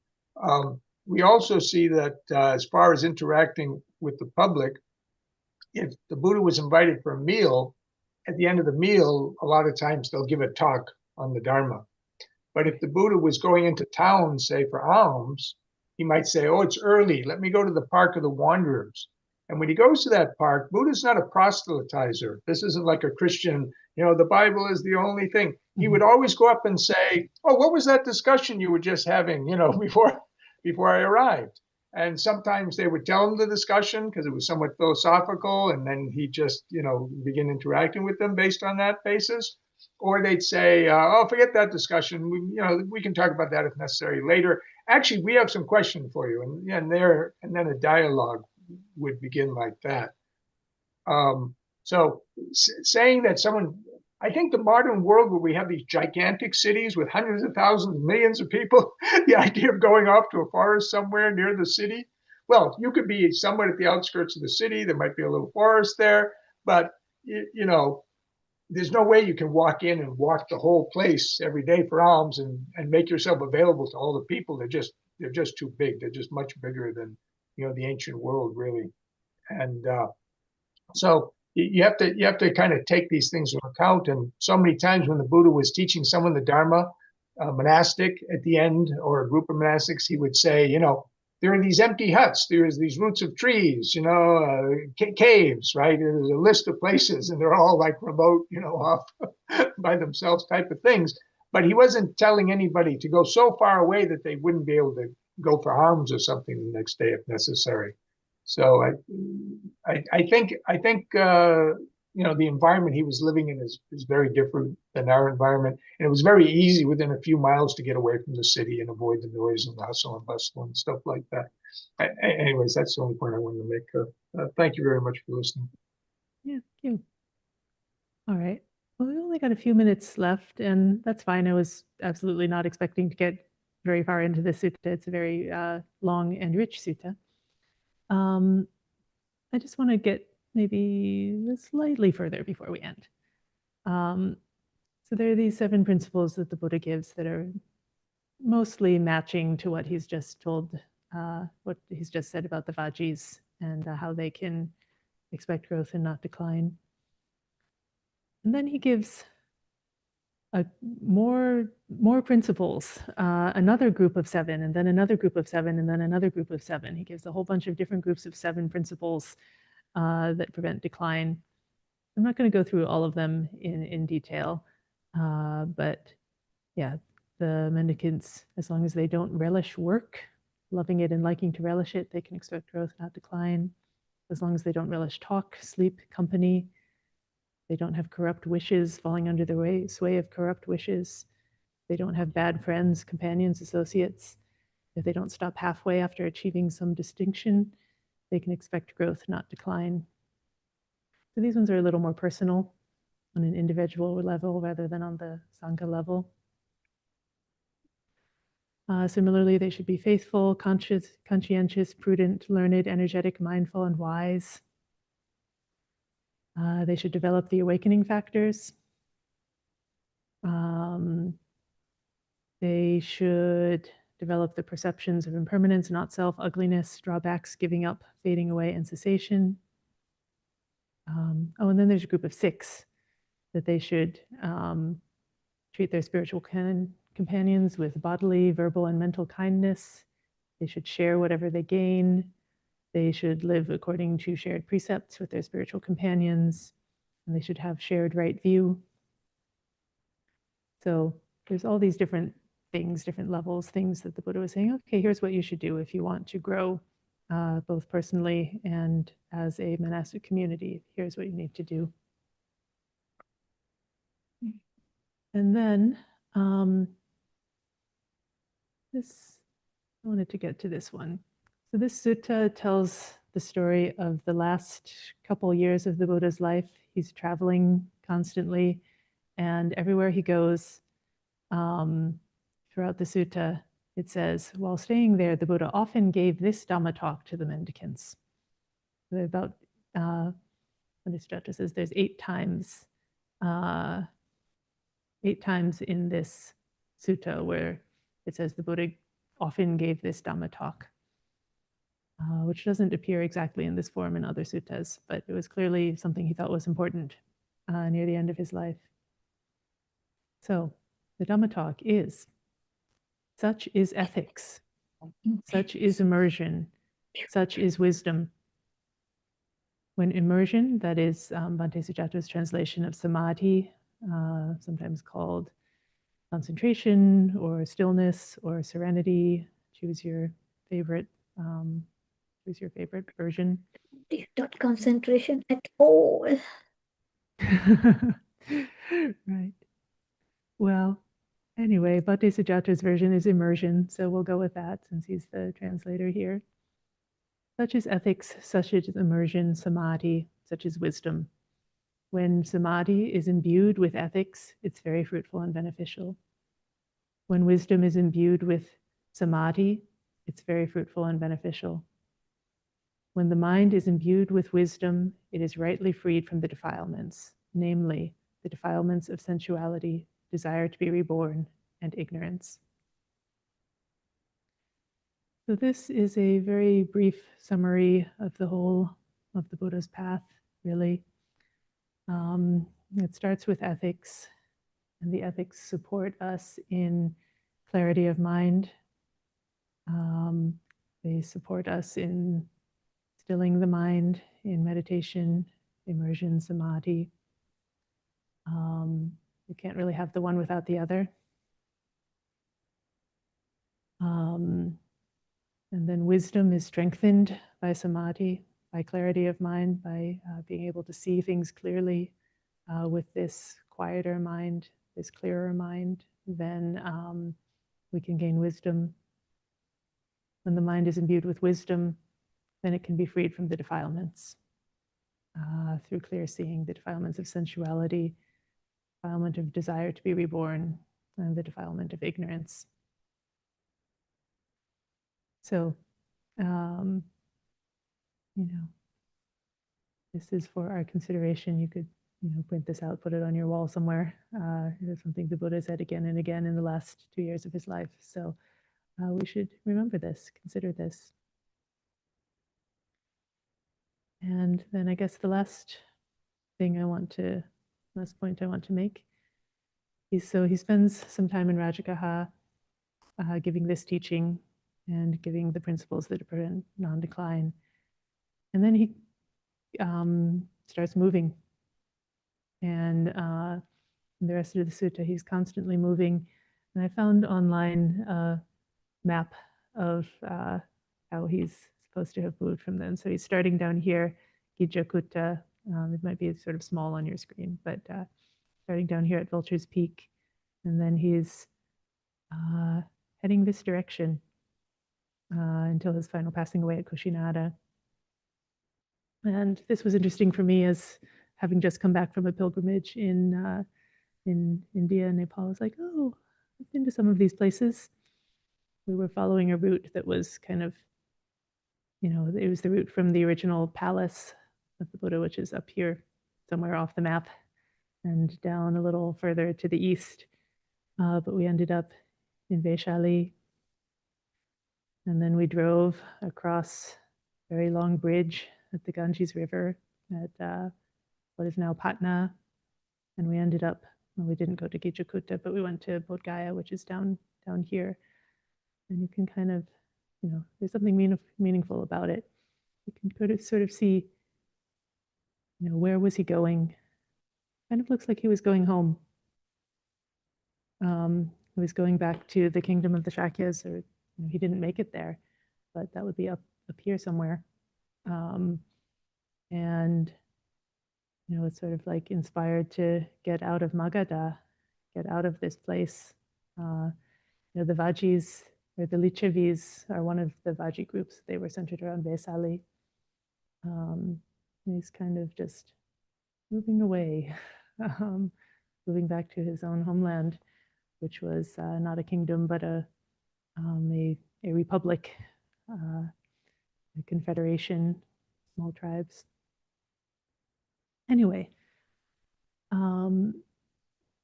We also see that as far as interacting with the public, if the Buddha was invited for a meal, at the end of the meal, a lot of times they'll give a talk on the Dharma. But if the Buddha was going into town, say for alms, he might say, oh, it's early, let me go to the park of the wanderers. And when he goes to that park, Buddha's not a proselytizer. This isn't like a Christian, the Bible is the only thing. He would always go up and say, oh, what was that discussion you were just having, before I arrived? And sometimes they would tell him the discussion because it was somewhat philosophical, and then he just, begin interacting with them based on that basis. Or they'd say, oh, forget that discussion. We can talk about that if necessary later. Actually, we have some questions for you. And then a dialogue would begin like that. So saying that I think the modern world where we have these gigantic cities with hundreds of thousands, millions of people, the idea of going off to a forest somewhere near the city, well, you could be somewhere at the outskirts of the city. There might be a little forest there, but, there's no way you can walk in and walk the whole place every day for alms and make yourself available to all the people. They're just too big. They're just much bigger than, the ancient world, really. And so you have to kind of take these things into account. And so many times when the Buddha was teaching someone the Dharma, a monastic at the end, or a group of monastics, he would say, there are these empty huts. There's these roots of trees, caves, right? There's a list of places, and they're all like remote, off by themselves type of things. But he wasn't telling anybody to go so far away that they wouldn't be able to go for alms or something the next day if necessary. So I think the environment he was living in is very different than our environment, and it was very easy within a few miles to get away from the city and avoid the noise and the hustle and bustle and stuff like that. Anyways, that's the only point I wanted to make. Thank you very much for listening. Yeah, thank you. All right. Well, we only got a few minutes left, and that's fine. I was absolutely not expecting to get very far into this sutta. It's a very long and rich sutta. I just want to get maybe slightly further before we end. So there are these 7 principles that the Buddha gives that are mostly matching to what he's just told, what he's just said about the Vajis and how they can expect growth and not decline. And then he gives more principles, another group of 7, and then another group of 7, and then another group of 7. He gives a whole bunch of different groups of 7 principles that prevent decline. I'm not going to go through all of them in detail, but yeah, the mendicants, as long as they don't relish work, loving it and liking to relish it, they can expect growth, not decline. As long as they don't relish talk, sleep, company, they don't have corrupt wishes, falling under the sway of corrupt wishes. They don't have bad friends, companions, associates. If they don't stop halfway after achieving some distinction, they can expect growth, not decline. So these ones are a little more personal on an individual level rather than on the Sangha level. Similarly, they should be faithful, conscientious, prudent, learned, energetic, mindful, and wise. They should develop the awakening factors. They should develop the perceptions of impermanence, not self, ugliness, drawbacks, giving up, fading away, and cessation. And then there's a group of 6 that they should treat their spiritual companions with bodily, verbal, and mental kindness. They should share whatever they gain. They should live according to shared precepts with their spiritual companions, and they should have shared right view. So there's all these different things, different levels, things that the Buddha was saying, okay, here's what you should do if you want to grow both personally and as a monastic community. Here's what you need to do. And then I wanted to get to this one. So this sutta tells the story of the last couple years of the Buddha's life. He's traveling constantly, and everywhere he goes, throughout the sutta, it says, while staying there, the Buddha often gave this Dhamma talk to the mendicants. About, Sutta says there's 8 times in this sutta where it says the Buddha often gave this Dhamma talk, which doesn't appear exactly in this form in other suttas, but it was clearly something he thought was important near the end of his life. So the Dhamma talk is, such is ethics, such is immersion, such is wisdom. When immersion, that is Bhante Sujata's translation of samadhi, sometimes called concentration or stillness or serenity. Choose your favorite version. Not concentration at all. Right. Well, anyway, Bhante Sujata's version is immersion, so we'll go with that since he's the translator here. Such is ethics, such is immersion, samadhi, such is wisdom. When samadhi is imbued with ethics, it's very fruitful and beneficial. When wisdom is imbued with samadhi, it's very fruitful and beneficial. When the mind is imbued with wisdom, it is rightly freed from the defilements, namely the defilements of sensuality, desire to be reborn, and ignorance. So this is a very brief summary of the whole of the Buddha's path, really. It starts with ethics, and the ethics support us in clarity of mind. They support us in stilling the mind, in meditation, immersion, samadhi. You can't really have the one without the other. And then wisdom is strengthened by samadhi, by clarity of mind, by being able to see things clearly with this quieter mind, this clearer mind. Then we can gain wisdom. When the mind is imbued with wisdom, then it can be freed from the defilements through clear seeing, the defilements of sensuality, defilement of desire to be reborn, and the defilement of ignorance. So, this is for our consideration. You could, print this out, put it on your wall somewhere. It's something the Buddha said again and again in the last 2 years of his life. So we should remember this, consider this. And then I guess the last point I want to make is, so he spends some time in Rajagaha giving this teaching and giving the principles that prevent non-decline. And then he starts moving. And in the rest of the sutta, he's constantly moving. And I found online a map of how he's supposed to have moved from then. So he's starting down here, Gijjakutta. It might be sort of small on your screen, but starting down here at Vulture's Peak. And then he's heading this direction until his final passing away at Kushinada. And this was interesting for me, as having just come back from a pilgrimage in India and Nepal. I was like, oh, I've been to some of these places. We were following a route that was kind of, it was the route from the original palace of the Buddha, which is up here somewhere off the map, and down a little further to the east. But we ended up in Vaishali. And then we drove across a very long bridge at the Ganges River at what is now Patna. And we ended up, well, we didn't go to Gijjakutta, but we went to Bodh Gaya, which is down here. And you can kind of, there's something meaningful about it. You can sort of see, where was he going? Kind of looks like he was going home. He was going back to the kingdom of the Shakyas, or he didn't make it there, but that would be up here somewhere. And it's sort of like inspired to get out of Magadha, get out of this place. The Vajis, or the Lichavis, are one of the Vaji groups. They were centered around Vaisali. He's kind of just moving away, moving back to his own homeland, which was not a kingdom, but a republic, a confederation, small tribes. Anyway,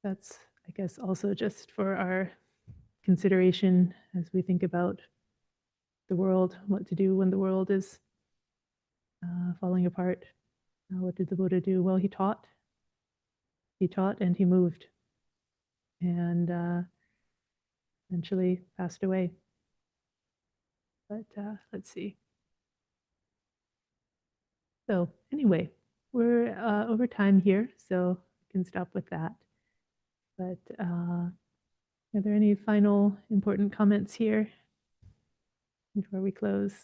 that's, I guess, also just for our consideration as we think about the world, what to do when the world is falling apart. What did the Buddha do? Well, he taught and he moved, and eventually passed away. But let's see. So anyway, we're over time here, so we can stop with that. But are there any final important comments here before we close?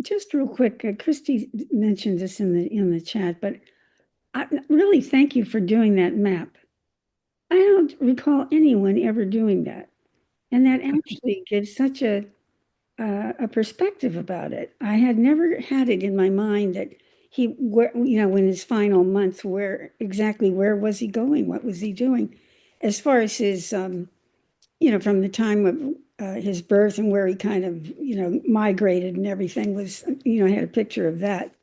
Just real quick, Christy mentioned this in the chat, but I really thank you for doing that map. I don't recall anyone ever doing that, and that actually gives such a perspective about it. I had never had it in my mind that in his final months, where was he going? What was he doing? As far as his, from the time of his birth and where he kind of, migrated and everything was, I had a picture of that.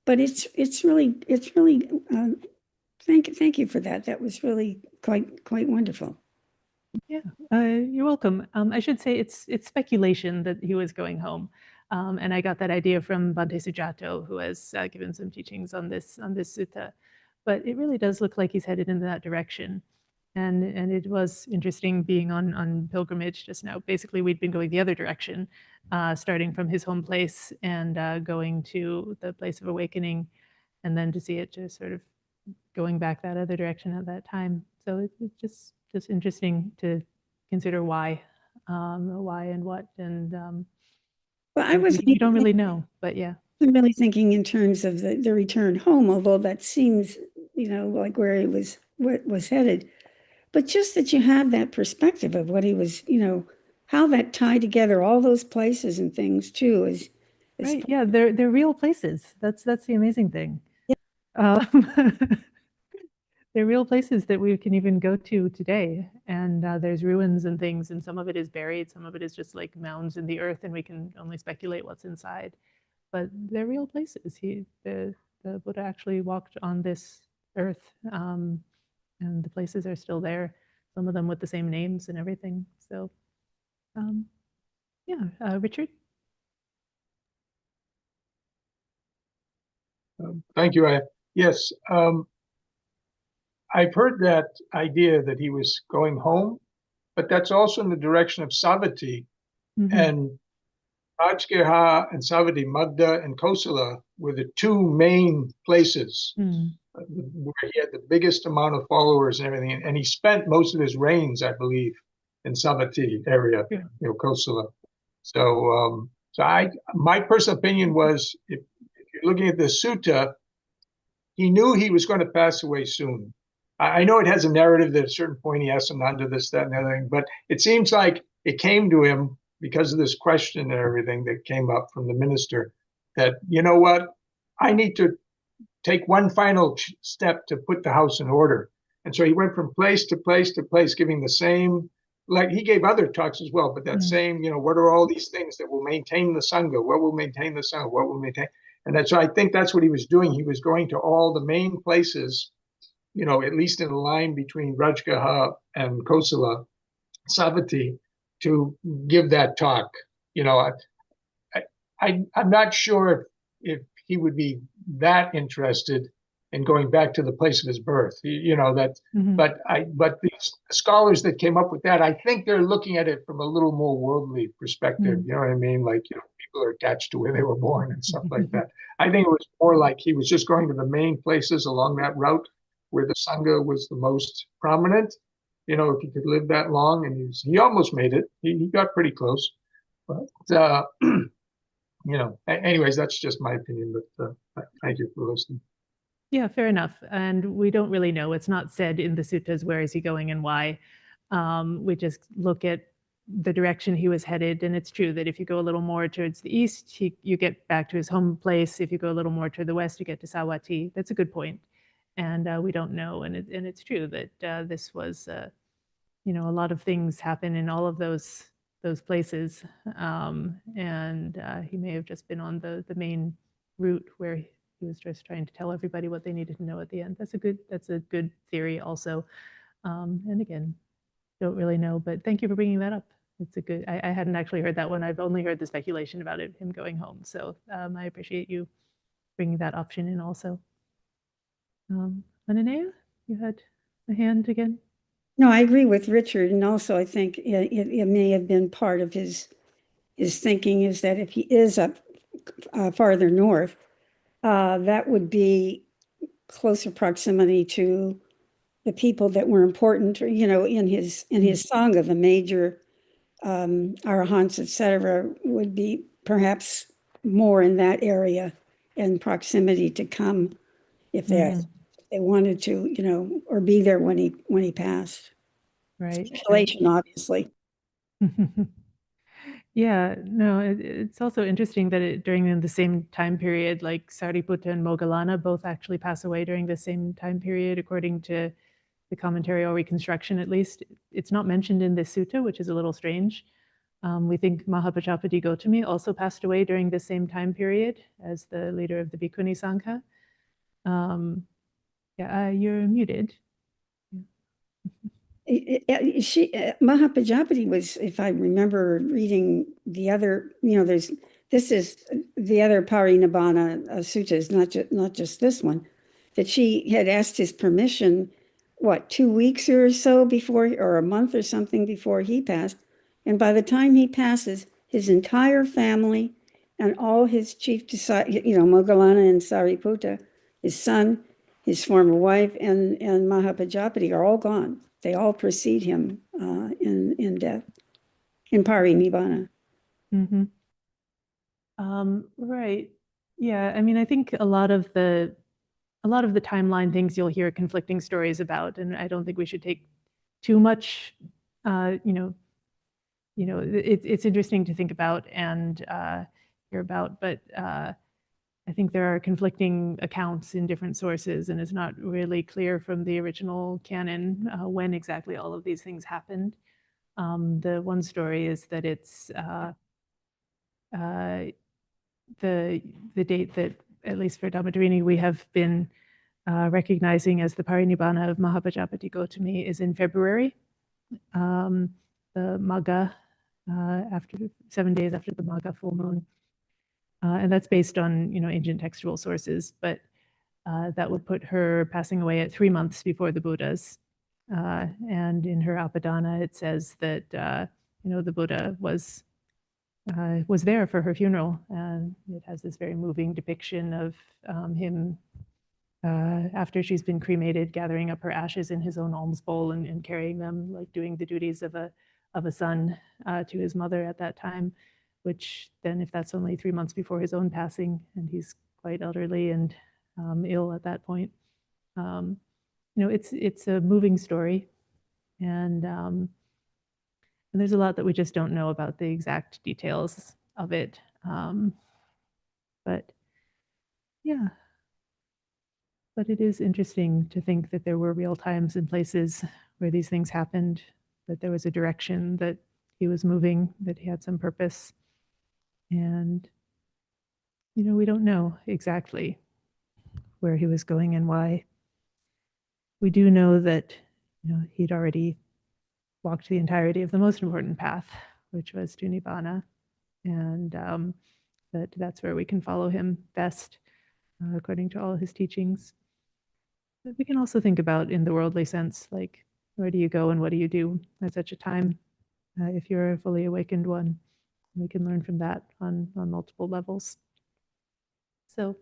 But it's really, thank you for that. That was really quite wonderful. Yeah, you're welcome. I should say it's speculation that he was going home. And I got that idea from Bhante Sujato, who has given some teachings on this sutta. But it really does look like he's headed in that direction. And it was interesting being on pilgrimage just now. Basically, we'd been going the other direction, starting from his home place and going to the place of awakening, and then to see it just sort of going back that other direction at that time. So it's just interesting to consider why and what, and Well, I wasn't we don't really know, but yeah. really thinking in terms of the return home, although that seems, like where he was, what was headed. But just that you have that perspective of what he was, how that tied together all those places and things too is Right. Yeah, they're real places. That's the amazing thing. Yeah. They're real places that we can even go to today, and there's ruins and things, and some of it is buried, some of it is just like mounds in the earth, and we can only speculate what's inside. But they're real places. The Buddha actually walked on this earth, and the places are still there. Some of them with the same names and everything. So, yeah, Richard. Thank you. Yes, I've heard that idea that he was going home, but that's also in the direction of Savatthi. Mhm. And Rajgaha and Savatthi, Magda and Kosala were the two main places where he had the biggest amount of followers and everything. And he spent most of his reigns, I believe, in Savatthi area, Yeah. Kosala. So, my personal opinion was, if you're looking at the sutta, he knew he was going to pass away soon. I know it has a narrative that at a certain point he asked Ananda this, that, and the other thing, but it seems like it came to him because of this question and everything that came up from the minister that, you know what, I need to take one final step to put the house in order. And so he went from place to place to place, giving the same, like he gave other talks as well, but that same, what are all these things that will maintain the Sangha? What will maintain the Sangha? What will maintain? And so I think that's what he was doing. He was going to all the main places, at least in the line between Rajgaha and Kosala, Savatthi, to give that talk. I'm not sure if he would be that interested in going back to the place of his birth. But the scholars that came up with that, I think they're looking at it from a little more worldly perspective. You know what I mean? Like, people are attached to where they were born and stuff like that. I think it was more like he was just going to the main places along that route where the Sangha was the most prominent. If he could live that long, and he almost made it. He got pretty close. But anyways, that's just my opinion, but thank you for listening. Yeah, fair enough. And we don't really know. It's not said in the suttas, where is he going and why. We just look at the direction he was headed. And it's true that if you go a little more towards the east, you get back to his home place. If you go a little more to the west, you get to Savatthi. That's a good point. And we don't know. And it's true that this was, a lot of things happen in all of those places. And he may have just been on the main route where he was just trying to tell everybody what they needed to know at the end. That's a good theory also. And again, don't really know, but thank you for bringing that up. It's a good, I hadn't actually heard that one. I've only heard the speculation about him going home. So I appreciate you bringing that option in also. Ananea, you had a hand again? No, I agree with Richard. And also I think it may have been part of his thinking is that if he is up farther north, that would be closer proximity to the people that were important, in his Sangha, the major arahants, etc., would be perhaps more in that area in proximity to come if they wanted to, or be there when he passed. Right. Speculation, obviously. Yeah, no, it's also interesting that during the same time period, like Sariputta and Moggallana both actually pass away during the same time period, according to the commentary or reconstruction at least. It's not mentioned in this sutta, which is a little strange. We think Mahaprajapati Gotami also passed away during the same time period as the leader of the Bhikkhuni Sangha. Yeah, you're muted. Mahaprajapati was, if I remember reading the other, this is the other Parinibbana suttas, not just this one, that she had asked his permission what, 2 weeks or so before, or a month or something before he passed. And by the time he passes, his entire family and all his chief disciples, Moggallana and Sariputta, his son, his former wife, and Mahapajapati are all gone. They all precede him in death, in Parinibbana. Mm-hmm. Right. Yeah. I mean, I think a lot of the timeline things you'll hear conflicting stories about, and I don't think we should take too much. It's interesting to think about and hear about, but I think there are conflicting accounts in different sources, and it's not really clear from the original canon when exactly all of these things happened. The one story is that it's the date that, at least for Dhammadharini, we have been recognizing as the Parinibbana of Mahapajapati Gautami is in February, the Magha, after 7 days after the Magha full moon. And that's based on ancient textual sources, but that would put her passing away at 3 months before the Buddha's. And in her Apadana, it says that the Buddha was there for her funeral, and it has this very moving depiction of him after she's been cremated, gathering up her ashes in his own alms bowl and carrying them, like doing the duties of a son to his mother at that time. Which then, if that's only 3 months before his own passing, and he's quite elderly and ill at that point, it's a moving story, and there's a lot that we just don't know about the exact details of it. But yeah, but it is interesting to think that there were real times and places where these things happened, that there was a direction that he was moving, that he had some purpose. And, we don't know exactly where he was going and why. We do know that, he'd already walked the entirety of the most important path, which was to Nibbana, and that's where we can follow him best, according to all his teachings. But we can also think about, in the worldly sense, like, where do you go and what do you do at such a time, if you're a fully awakened one? We can learn from that on multiple levels. So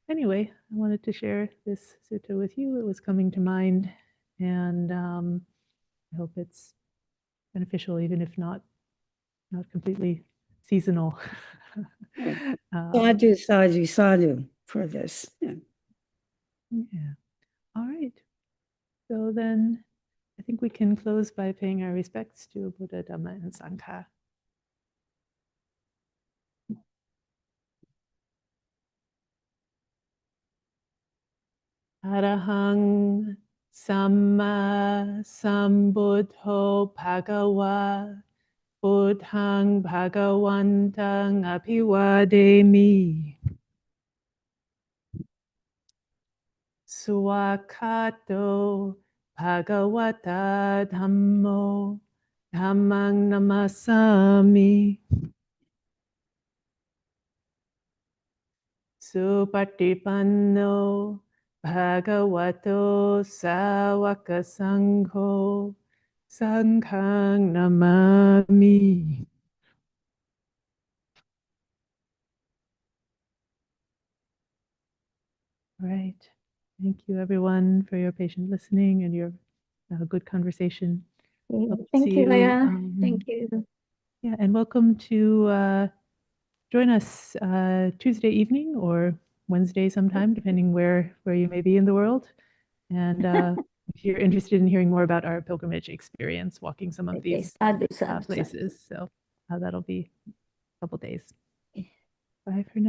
anyway, I wanted to share this sutta with you. It was coming to mind, and I hope it's beneficial, even if not completely seasonal. Sadhu, sadhu, sadhu for this. Yeah. Yeah. All right. So then I think we can close by paying our respects to Buddha, Dhamma, and Sangha. Arahang Samma Sambuddho Bhagawa Buddhang Bhagawantang Abhivademi. Swakato Bhagavata Dhammo Dhammang Namasami. Supatipanno Bhagavato Sawaka Sangho Sanghang Namami. Right. Thank you, everyone, for your patient listening and your good conversation. Hope to Thank see you, Raya. Thank you. Yeah, and welcome to join us Tuesday evening or Wednesday sometime, depending where you may be in the world. And if you're interested in hearing more about our pilgrimage experience, walking some of these Sadhu, sadhu, sadhu. places, so that'll be a couple days. Bye for now.